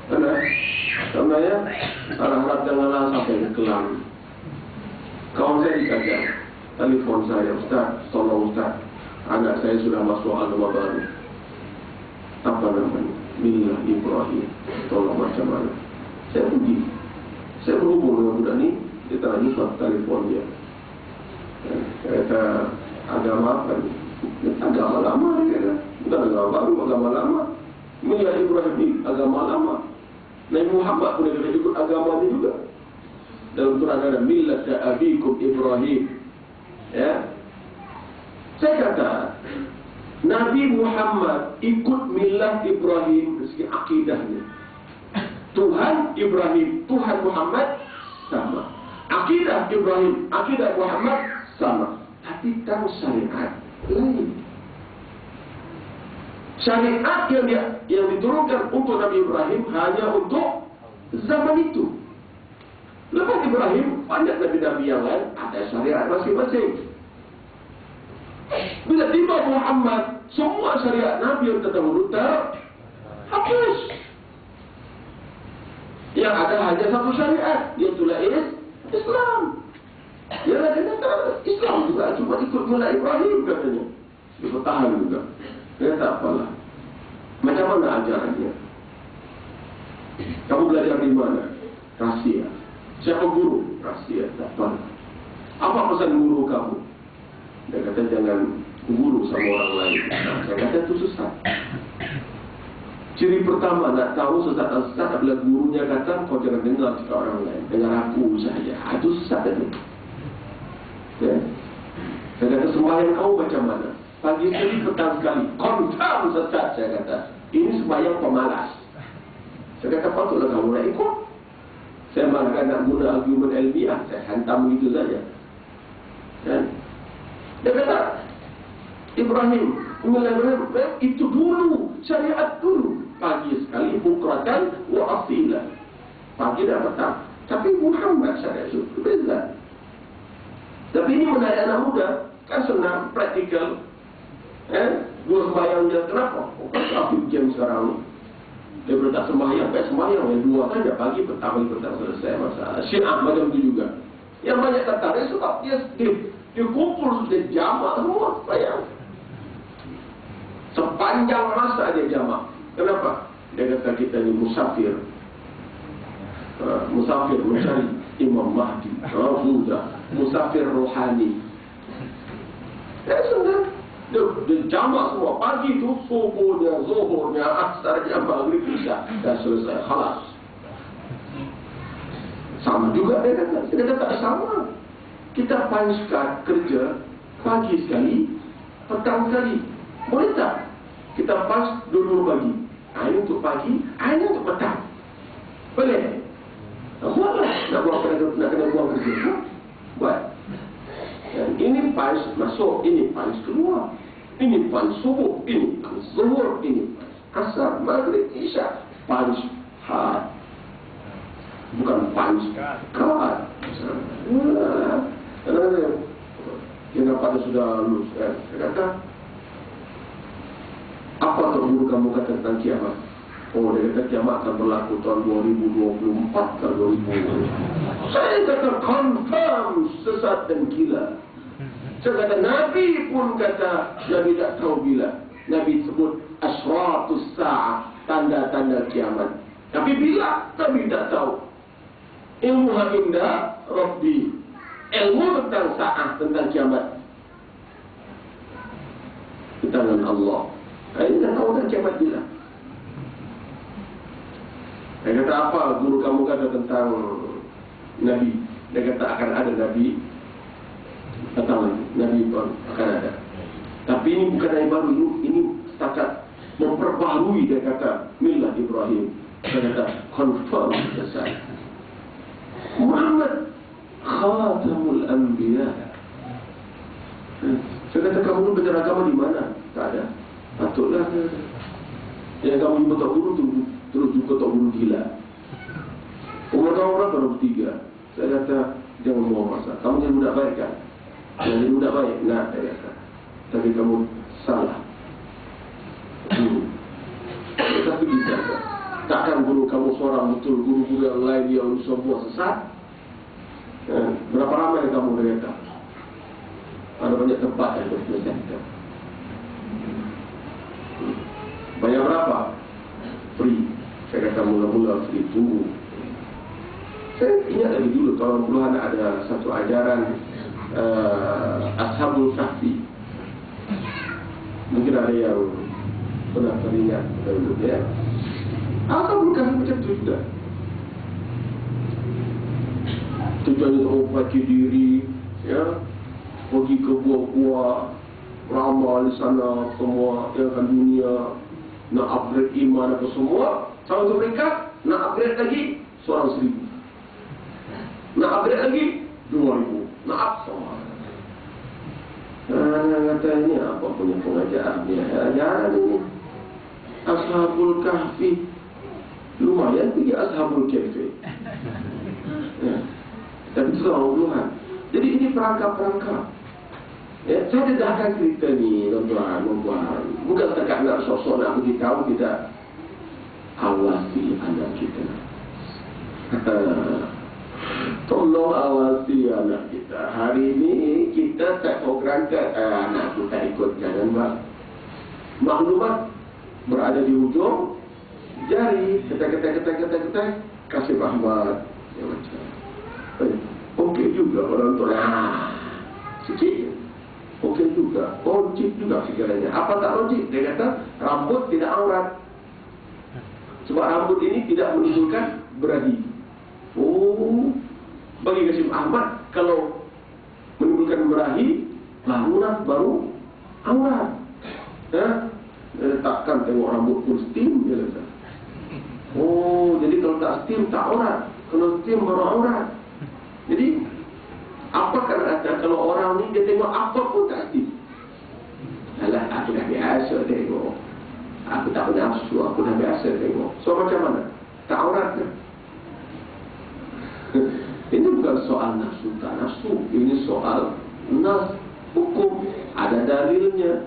Karena ya, harap janganlah sampai ke Kelang. Kawan saya dikajar, telefon saya, Ustaz, tolong Ustaz, anak saya sudah masuk agama baru. Apa namanya? Millah Ibrahim. Tolong macam mana? Saya pergi. Saya berhubung dengan budak ni, dia tak lagi telefon dia. Saya kata, agama apa ni? Agama lama dia kata. Bukan agama baru, agama lama. Millah Ibrahim ni agama lama. Nabi Muhammad pun dia ikut agama ni juga. Dalam Quran ada Millat Abikum Ibrahim. Ya. Saya kata Nabi Muhammad ikut millah Ibrahim dari segi akidahnya. Tuhan Ibrahim, Tuhan Muhammad sama. Akidah Ibrahim, akidah Muhammad sama. Tapi kan syariat lain. Syariat yang diturunkan untuk Nabi Ibrahim hanya untuk zaman itu. Lepas Ibrahim, banyak Nabi-Nabi yang lain ada syariat masing-masing. Bila tiba Muhammad, semua syariat Nabi yang terdahulu terhapus. Yang ada hanya satu syariat, iaitulah Islam. Yang lain kata Islam juga cuma ikut mulai Ibrahim katanya. Dia bertahan juga. Dia tak apalah. Macam mana ajarannya? Kamu belajar di mana? Rahsia. Siapa guru? Rahsia. Tak apa. Apa pesan guru kamu? Dia kata jangan guru sama orang lain. Saya kata itu sesat. Ciri pertama nak tahu sesat atau sesat adalah gurunya kata kau jangan dengar cakap orang lain. Dengar aku sahaja. Itu sesat itu. Ya. Saya kata sembahyang kamu macam mana? Pagi sekali, petang sekali. Confirm sesat saya kata. Ini sembahyang pemalas. Saya kata patutlah kamu nak ikut. Saya malah nak guna argumen ilmiah. Saya hantam begitu saja. Kan? Dia kata Ibrahim itu dulu, syariat dulu. Pagi sekali bukratan wa asila. Pagi dan petang. Tapi Muhammad syariat itu berbeza. Tapi ini menarik anak muda. Kan senang, praktikal. Dua sembahyang dia kenapa? Trafik jam sekarang ni. Daripada tak sembahyang, baik sembahyang yang dua saja, pagi petang selesai masalah. Syiah macam itu juga. Yang banyak tertarik sebab dia kumpul, dia jamak semua, bayang. Sepanjang masa dia jamak. Kenapa? Dia kata kita ni musafir. Musafir mencari Imam Mahdi. Musafir rohani. Sudah. Dia jamak semua. Pagi tu subuhnya, zuhurnya, asarnya, maghrib, isya. Dah selesai. Khalas. Sama juga dia kata. Dia kata tak sama. Kita paling kerja pagi sekali, petang sekali. Boleh tak? Kita pas dulu pagi. Ini untuk pagi, ini untuk petang. Boleh? Buatlah. Nak kena buang kerja. Buat. Dan ini pas masuk, ini pas keluar. Ini pas subuh, ini pas zuhur, ini pas asar, maghrib, isya. Pas had. Bukan pas kad. Dia nampak dia sudah lulus. Dia kata, apa guru kamu kata tentang kiamat? Oh, dia kata kiamat akan berlaku tahun 2024 ke 2020. Saya kata confirm, sesat dan gila. Saya kata Nabi pun kata Nabi tak tahu bila. Nabi sebut asyratus sa'ah, tanda-tanda kiamat. Tapi bila? Nabi tak tahu. Ilmu inda Rabbi. Ilmu tentang sa'ah, tentang kiamat di tangan Allah. Ini tak tahu tentang kiamat bila. Dia kata apa guru kamu kata tentang Nabi? Dia kata akan ada Nabi datang lagi. Nabi pun akan ada. Tapi ini bukan Nabi baru. Ini setakat memperbaharui, dia kata, Millah Ibrahim. Dia kata confirm selesai. Muhammad Khatamul Anbiya. Saya kata kamu tu belajar agama di mana? Tak ada. Patutlah. Yang kamu jumpa tak guru tu terus jumpa tak guru gila. Umur kamu berapa? 23. Saya kata jangan buang masa. Kamu jadi budak baik kan? Jadi budak baik. Nah, saya kata. Tapi kamu salah. Tapi kita takkan guru kamu seorang betul, guru-guru yang lain yang semua sesat. Berapa ramai kamu dia kata? Ada banyak tempat yang bersesat. Banyak berapa? Free. Saya kata mula-mula free, tunggu. Saya ingat lagi dulu tahun puluhan ada satu ajaran Ashabul Kahfi. Mungkin ada yang pernah teringat dulu ya. Ashabul Kahfi macam tu juga. Tujuannya untuk memperbaiki diri, ya, pergi ke gua-gua, ramal di sana, semua yang dunia, nak upgrade iman apa semua. Sama untuk mereka, nak upgrade lagi seorang 1000, nak upgrade lagi 2000, nak up semua. Katanya apa punya pengajaran ni? Ajaran ini Ashabul Kahfi lumayan pergi Ashabul Kahfi. Ya. Tapi itu orang Tuhan. Jadi ini perangkap-perangkap. Ya, saya dedahkan cerita ni, tuan-tuan, perempuan. Bukan setakat nak sok-sok nak beritahu, tidak. Awasi anak kita. Tolong awasi anak kita. Hari ini kita tak for granted anak kita ikut jalan bang. Maklumat berada di ujung jari. Ketak, kasih rahmat. Ya macam. Okey juga orang tua. Sikit. Okey juga. Logik juga fikirannya. Apa tak logik? Dia kata rambut tidak aurat. Sebab rambut ini tidak menimbulkan berahi. Oh, bagi Qasim Ahmad kalau menimbulkan berahi baru aurat. Takkan tengok rambut pun steam dia kata. Oh, jadi kalau tak steam tak aurat. Kalau steam baru aurat. Jadi apa kata kalau orang ni dia tengok apa pun tak steam. Alah, aku dah biasa tengok. Aku tak bernafsu, aku dah biasa tengok. So macam mana? Tak aurat ke? Ini bukan soal nafsu tak nafsu. Ini soal nas, hukum. Ada dalilnya.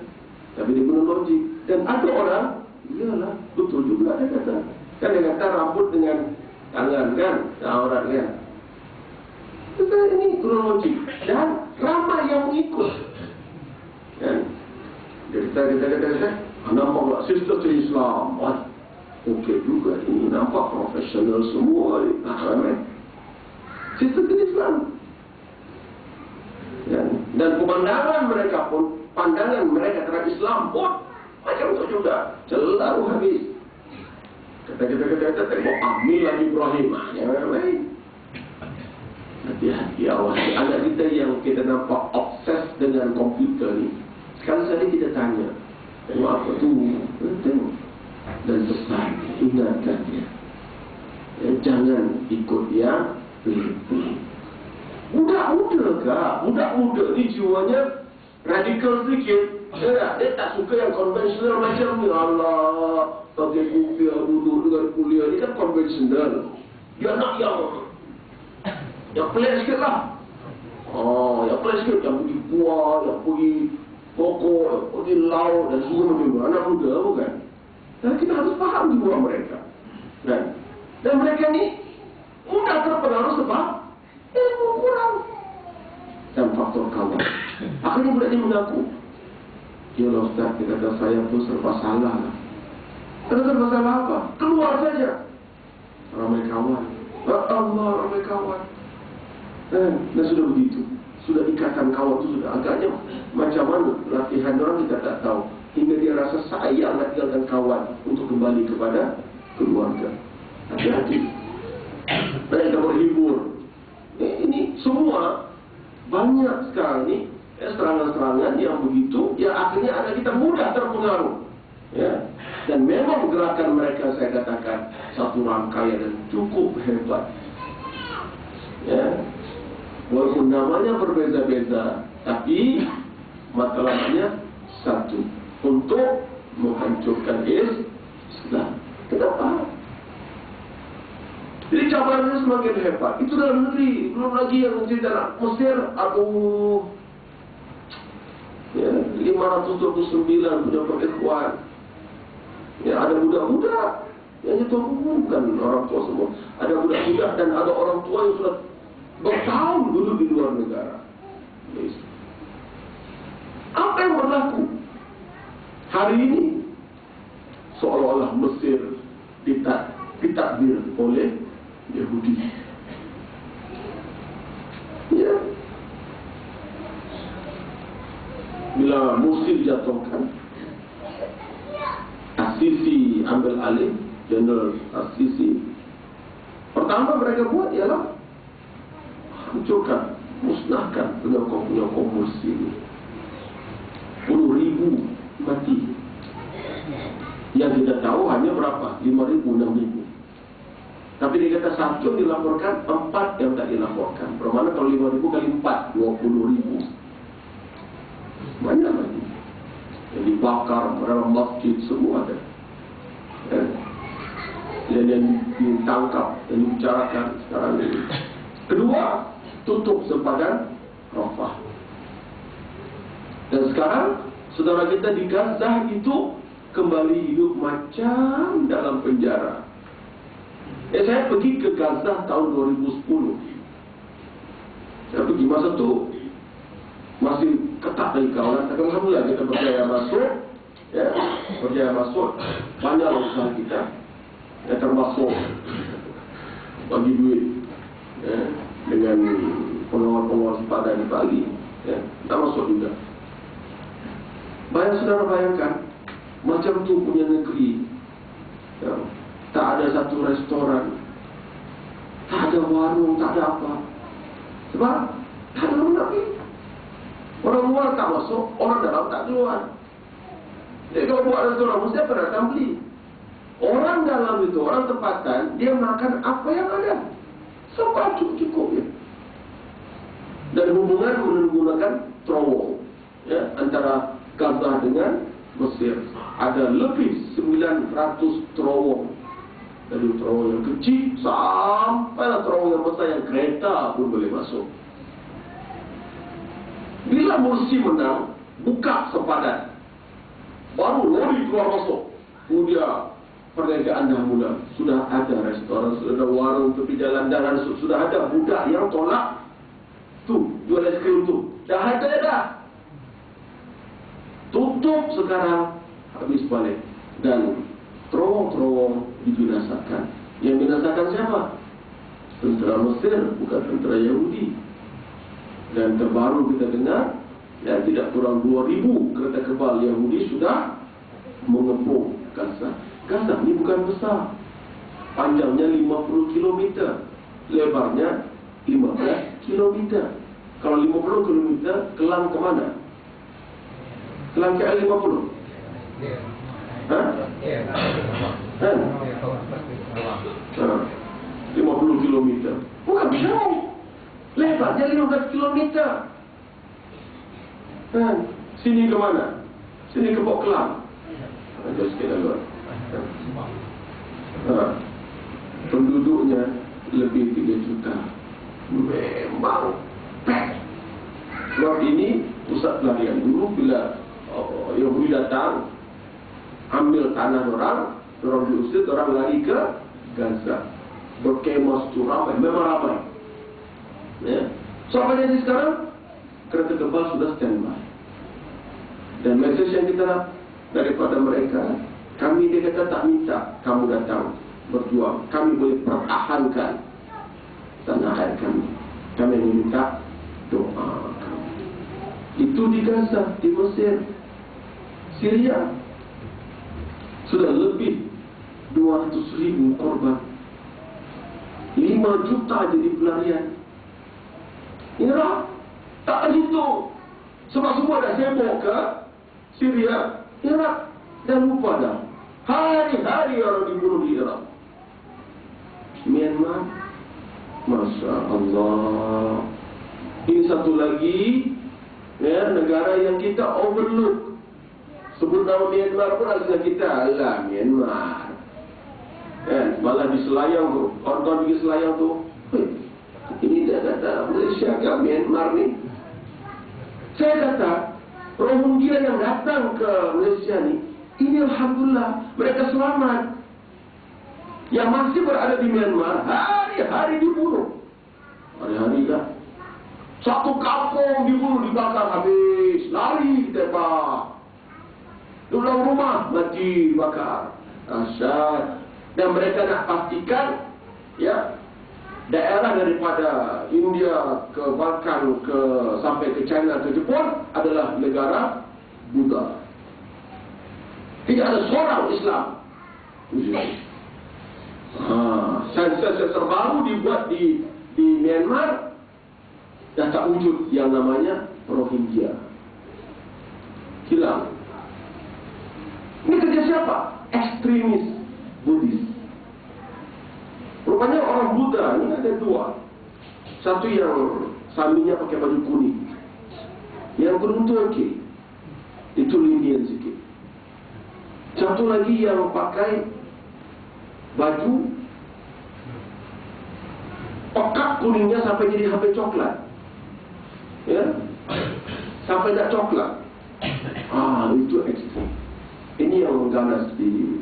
Tapi dia guna logik. Dan ada orang, iyalah, betul juga dia kata. Kan dia kata rambut dengan tangan kan, aurat kan. Ini kronologi dan ramai yang mengikut. Kan? Kita nampak sistem Islam. Okey juga ini, nampak profesional semua. Ramai sistem Islam. Dan pemandangan mereka pun, pandangan mereka terhadap Islam pun macam itu juga, selalu habis. Kata tengok Milad Ibrahim, yang lain. Hati-hati, awasi anak kita yang kita nampak obses dengan komputer ni. Sekali sekali kita tanya, tengok apa tu? Tengok. Dan pesan, ingatkan dia. Jangan ikut dia pilih-pilih. Budak-muda kah? Budak-muda ni jiwanya radikal sedikit. Dia tak suka yang konvensional macam ni. Allah, pakai kuliah, duduk dengan kuliah ni kan konvensional. Dia nak yang pelik sikit lah. Yang pelik sikit, yang pergi buah, yang pergi pokok, yang pergi laut dan sebagainya. Anak muda bukan? Dan kita harus faham jiwa mereka. Dan mereka ni mudah terpengaruh sebab ilmu kurang dan faktor kawan. Akhirnya budak ni mengaku, ya Allah Ustaz, dia kata saya pun serba salah lah. Kata serba salah apa? Keluar saja. Ramai kawan. Allah, ramai kawan. Dan sudah begitu. Sudah ikatan kawan itu sudah agaknya macam mana latihan orang kita tak tahu. Hingga dia rasa sayang nak tinggalkan kawan untuk kembali kepada keluarga. Hati-hati. Mereka berhibur. Ini semua banyak sekarang ni serangan-serangan yang begitu, yang akhirnya ada kita mudah terpengaruh. Ya. Dan memang gerakan mereka saya katakan satu rangkaian dan cukup hebat. Ya. Walaupun namanya berbeza-beza, tapi matlamatnya satu, untuk menghancurkan Islam. Kenapa? Jadi cabarannya semakin hebat. Itu dalam negeri, belum lagi yang menjadi dalam Mesir. Aduh, ya, 529 punya perikhwan. Ya, ada budak-budak yang itu bukan orang tua semua. Ada budak-budak dan ada orang tua yang sudah bertahun duduk di luar negara. Yes. Apa yang berlaku hari ini? Seolah-olah Mesir ditakdir oleh Yahudi. Ya. Bila Mursi dijatuhkan, As-Sisi ambil alih, General As-Sisi. Pertama mereka buat ialah hancurkan, musnahkan punya Mursi ini. 10,000 mati. Yang kita tahu hanya berapa? 5,000, 6,000. Tapi dia kata satu dilaporkan, 4 yang tak dilaporkan. Bermakna kalau 5,000 kali 4, 20,000. Banyak lagi. Yang dibakar, dalam masjid, semua ada. Yang ditangkap, yang dibicarakan sekarang ini. Kedua, tutup sempadan Rafah. Dan sekarang, saudara kita di Gaza itu kembali hidup macam dalam penjara. Saya pergi ke Gaza tahun 2010. Saya pergi masa tu masih ketat dari kawalan. Tapi alhamdulillah kita berjaya masuk. Ya, berjaya masuk. Banyak usaha kita. Ya, termasuk bagi duit ya, dengan pengawal-pengawal sepadan di pagi. Ya, tak masuk juga. Saudara bayangkan macam tu punya negeri. Ya, tak ada satu restoran, tak ada warung, tak ada apa. Sebab tak ada orang pergi. Orang luar tak masuk, orang dalam tak keluar. Jadi kalau buat restoran, mesti apa datang beli. Orang dalam itu, orang tempatan, dia makan apa yang ada. Sebab cukup ya. Dan hubungan menggunakan terowong ya, antara Gaza dengan Mesir. Ada lebih 900 terowong. Dari terowong yang kecil sampai terowong yang besar yang kereta pun boleh masuk. Bila Mursi menang, buka sempadan, baru lori keluar masuk. Dia perniagaan dah mula. sudah ada restoran, sudah ada warung tepi jalan, dan sudah ada budak yang tolak tuh jual es krim tuh. Dah ada dah. Tutup sekarang, habis balik, dan terowong-terowong dibinasakan. Yang binasakan siapa? Tentera Mesir, bukan tentera Yahudi. Dan terbaru kita dengar, ya, tidak kurang 2.000 kereta kebal Yahudi sudah mengepung Gaza. Gaza ini bukan besar, panjangnya 50 km, lebarnya 15 km. Kalau 50 km, Kelang kemana? Kelang KL 50? Hah? Kan? 50 km. Bukan jauh. Lebarnya 15 km. Kan? Sini ke mana? Sini ke Pok Kelang. Ada sikit luar. Penduduknya lebih 3 juta. Memang pack. Sebab ini pusat pelarian. Dulu bila Yahudi datang, ambil tanah orang diusir, orang lari ke Gaza. Berkemah itu ramai, memang ramai. Ya. So apa jadi sekarang? Kereta kebal sudah standby. Dan mesej yang kita daripada mereka, kami dia kata tak minta kamu datang berjuang. Kami boleh pertahankan tanah air kami. Kami minta doa kami. Itu di Gaza, di Mesir, Syria. Sudah lebih 200.000 korban. 5 juta jadi pelarian. Iraq tak terhitung. Sebab semua dah sibuk ke Syria, Iraq, dan lupa dah. Hari-hari orang dibunuh di Iraq. Myanmar, Masya Allah. Ini satu lagi, ya, negara yang kita overlook. Sebut nama Myanmar pun asal kita, alah Myanmar. Kan, malah di Selayang tu, kawan-kawan pergi Selayang tu, ini dah kata Malaysia ke Myanmar ni. Saya kata Rohingya yang datang ke Malaysia ni, ini Alhamdulillah mereka selamat. Yang masih berada di Myanmar, hari-hari dibunuh. Hari-hari dah. Satu kampung dibunuh, dibakar habis, lari ditembak. Dalam rumah mati, dibakar. Asyad. Dan mereka nak pastikan, ya, daerah daripada India ke Balkan ke sampai ke China ke Jepun adalah negara Buddha. Tidak ada seorang Islam. Sensus terbaru dibuat di Myanmar, dah tak wujud yang namanya Rohingya. Hilang. Ini kerja siapa? Ekstremis Buddhis. Rupanya orang Buddha ini ada dua. Satu yang sampingnya pakai baju kuning, yang kuning tu okey, itu lenient sikit. Satu lagi yang pakai baju pekat kuningnya sampai jadi hampir coklat, ya, sampai tak coklat. Itu ekstrim. Ini yang mengganas di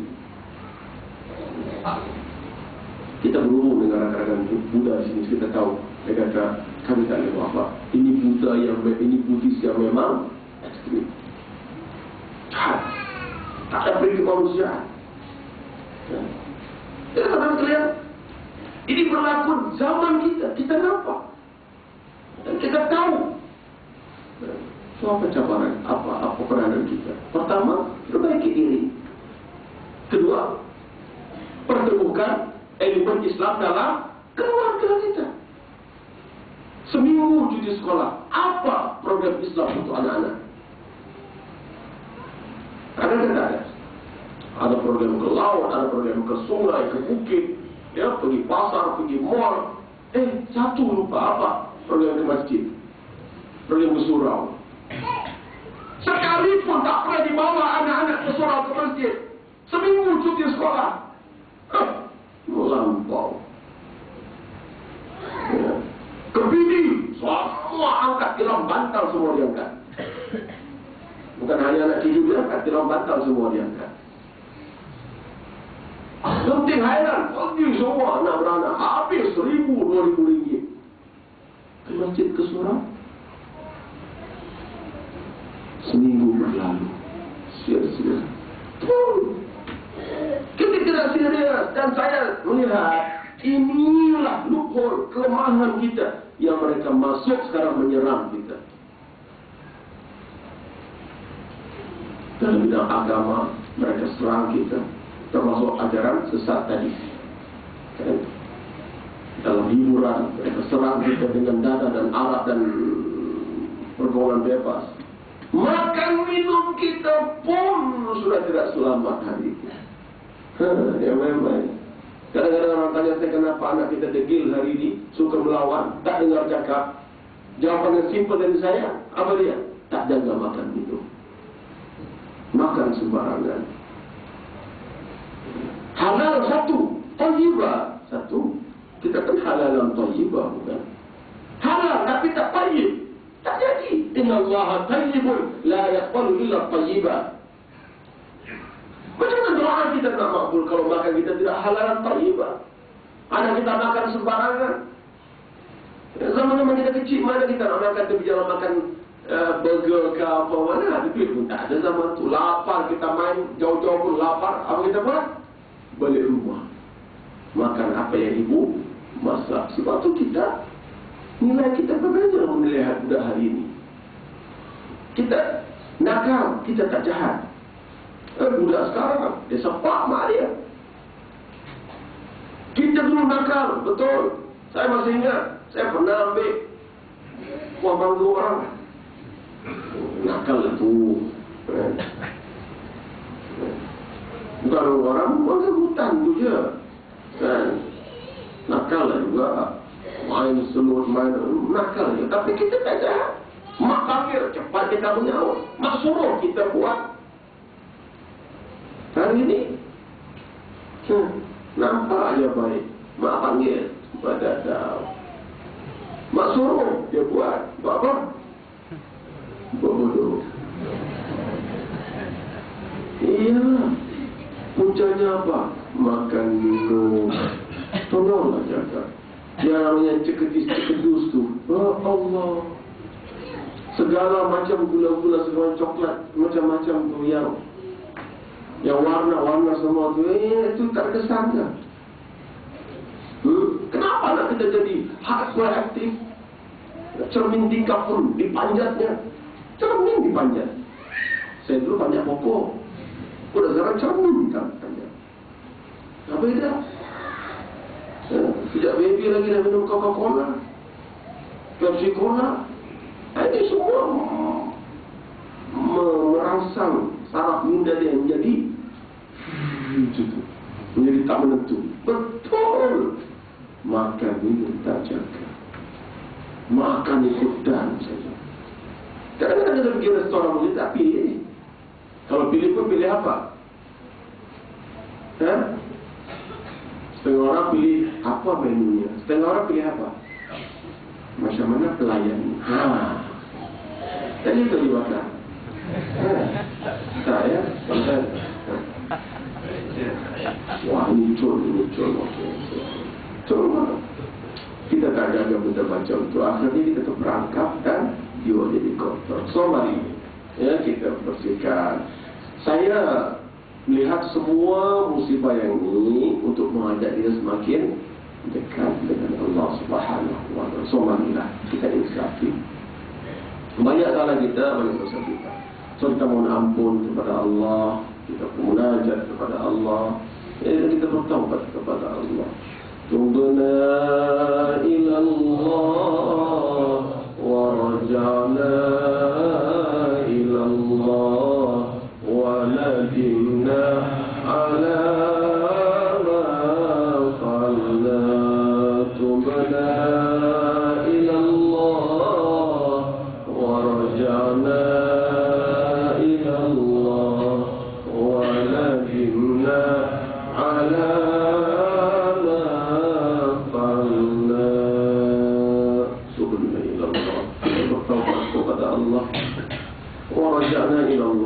kita berhubung dengan rakan-rakan Buddha di sini. Kita tahu, mereka kata kami tak boleh apa. Ini Buddha yang, ini Buddhis yang memang ekstrim. Tak ada pergi kemanusiaan. Ya, teman-teman sekalian, ini berlaku zaman kita. Kita nampak dan kita tahu. So, apa cabaran? Apa peranan kita? Pertama, perbaiki diri. Kedua, pertemukan elemen Islam dalam keluarga kita. Seminggu cuti sekolah. Apa program Islam untuk anak-anak? Ada tidak ada? Ada program ke laut, ada program ke sungai, ke bukit, ya, pergi pasar, pergi mall. Satu lupa apa? Program ke masjid, program ke surau. Sekalipun tak pernah dibawa anak-anak ke surau, ke masjid. Seminggu cuti sekolah. Melampau. Ya. Kebini, semua angkat tilam bantal, semua diangkat. Bukan hanya anak cucu diangkat, tilam bantal semua diangkat. Sunting hairan, pergi semua anak beranak, habis 1,000-2,000 ringgit. Ke masjid ke surau. Seminggu berlalu. Sia-sia. Kita tidak serius. Dan saya melihat inilah loophole, kelemahan kita yang mereka masuk sekarang menyerang kita. Dalam bidang agama mereka serang kita, termasuk ajaran sesat tadi. Dalam hiburan mereka serang kita dengan dada dan arak dan pergaulan bebas. Makan minum kita pun sudah tidak selamat hari ini. Ya memang. Kadang-kadang orang tanya saya, kenapa anak kita degil hari ini, suka melawan, tak dengar cakap. Jawapan yang simpel dari saya, apa dia? Tak jaga makan minum. Makan sembarangan. Halal satu, thayyibah satu. Kita kan halalan thayyibah, bukan? Halal tapi tak thayyib. Tak jadi. Inna Allah thayyibun la yaqbalu illa thayyibah. Macam mana doa kita tak makbul kalau makan kita tidak halalan thayyibah? Anak kita makan sembarangan. Zaman-zaman kita kecil, mana kita nak makan tepi jalan makan burger ke apa, mana ada duit pun tak ada zaman tu. Lapar kita main, jauh-jauh pun lapar. Apa kita buat? Balik rumah. Makan apa yang ibu masak. Sebab tu kita, nilai kita berbeza melihat budak hari ini. Kita nakal, kita tak jahat. Budak sekarang, dia sepak mak dia. Kita dulu nakal, betul. Saya masih ingat, saya pernah ambil buah mangga orang. Nakal lah tu. Bukan orang, mangga hutan tu je. Kan? Nakal lah juga. Main selut, main nakal je. Tapi kita tak jahat. Mak panggil, cepat kita menyaut. Mak suruh kita buat. Hari ini nampak aja baik. Mak panggil, pada tahu. Mak suruh dia buat. Buat apa? Bodoh. Iya. Puncanya apa? Makan minum. Tolonglah jaga. Yang namanya cekedis-cekedus tu. Oh Allah. Segala macam gula-gula, segala coklat, macam-macam tu yang warna-warna semua tu, itu tak kesannya. Kenapa nak kita jadi hyperaktif? Cermin tingkap pun dipanjatnya. Cermin dipanjat. Saya dulu panjat pokok. Udah sekarang cermin dipanjat. Apa beda? Sejak baby lagi dah minum Coca-Cola, Pepsi Cola. Ini semua merangsang saraf minda dia menjadi tak menentu. Betul. Makan minum tak jaga. Makan ikut dan saja. Kadang-kadang kita pergi restoran boleh tak pilih. Kalau pilih pun pilih apa? Setengah orang pilih apa menunya, setengah orang pilih apa? Macam mana pelayan? Tadi itu dimakan. Saya, sampai. Wah, ini cul. Cuma kita tak jaga benda macam itu. Akhirnya kita terperangkap dan jiwa jadi kotor. So mari kita bersihkan. Saya melihat semua musibah yang ini untuk mengajak dia semakin dekat dengan Allah Subhanahu wa Ta'ala. So marilah kita insafi. Banyak salah kita, banyak dosa kita. So kita mohon ampun kepada Allah, kita munajat kepada Allah, kita bertaubat kepada Allah. Tubna ila Allah wa raja'na ila Allah wa nadimna ala ma fa'alna. Tubna ila Allah wa raja'na ila Allah wa nadimna ala Allah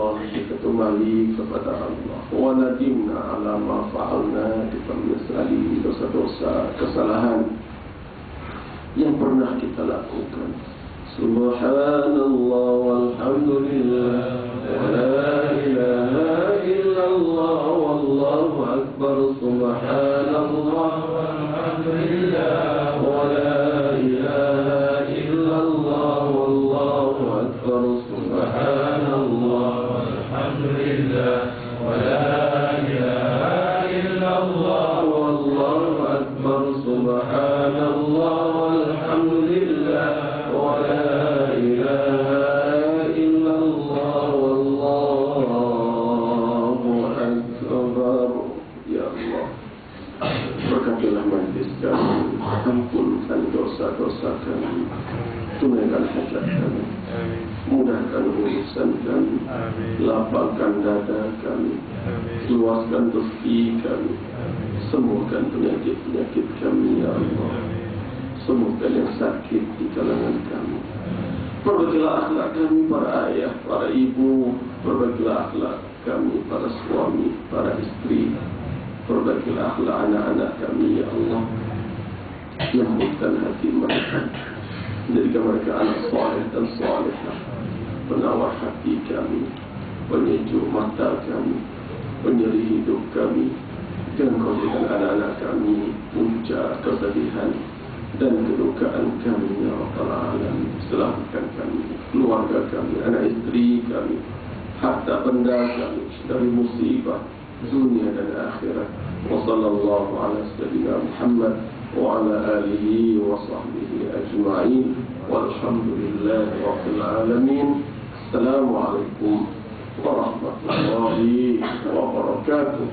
Allah, kita kembali kepada Allah. Wa nadimna ala ma fa'alna, kita menyesali dosa-dosa, kesalahan yang pernah kita lakukan. Subhanallah walhamdulillah wa la ilaha illallah wallahu akbar. Subhanallah walhamdulillah wa la ilaha illallah wallahu akbar. Subhanallah walhamdulillah wa la ilaha illallah wallahu akbar. Subhanallah walhamdulillah wa la ilaha illallah wallahu akbar. Ya Allah, berkatilah majlis kami, ampunkan dosa-dosa kami, tunaikan hajat kami, mudahkan urusan kami, lapangkan dada kami, luaskan rezeki kami, sembuhkan penyakit-penyakit kami. Ya Allah, sembuhkan yang sakit di kalangan kami. Perbaikilah akhlak kami para ayah, para ibu. Perbaikilah akhlak kami para suami, para istri. Perbaikilah akhlak anak-anak kami. Ya Allah, lembutkan hati mereka, jadikan mereka anak soleh dan solehah, penawar hati kami, penyejuk mata kami, penyeri hidup kami. Jangan kau jadikan anak-anak kami punca kesedihan dan kedukaan kami. Ya Rabbal Alamin, selamatkan kami, keluarga kami, anak istri kami, harta benda kami dari musibah dunia dan akhirat. Wa sallallahu ala sayyidina Muhammad wa ala alihi wa sahbihi ajma'in. Walhamdulillahi rabbil alamin. Assalamualaikum warahmatullahi wabarakatuh.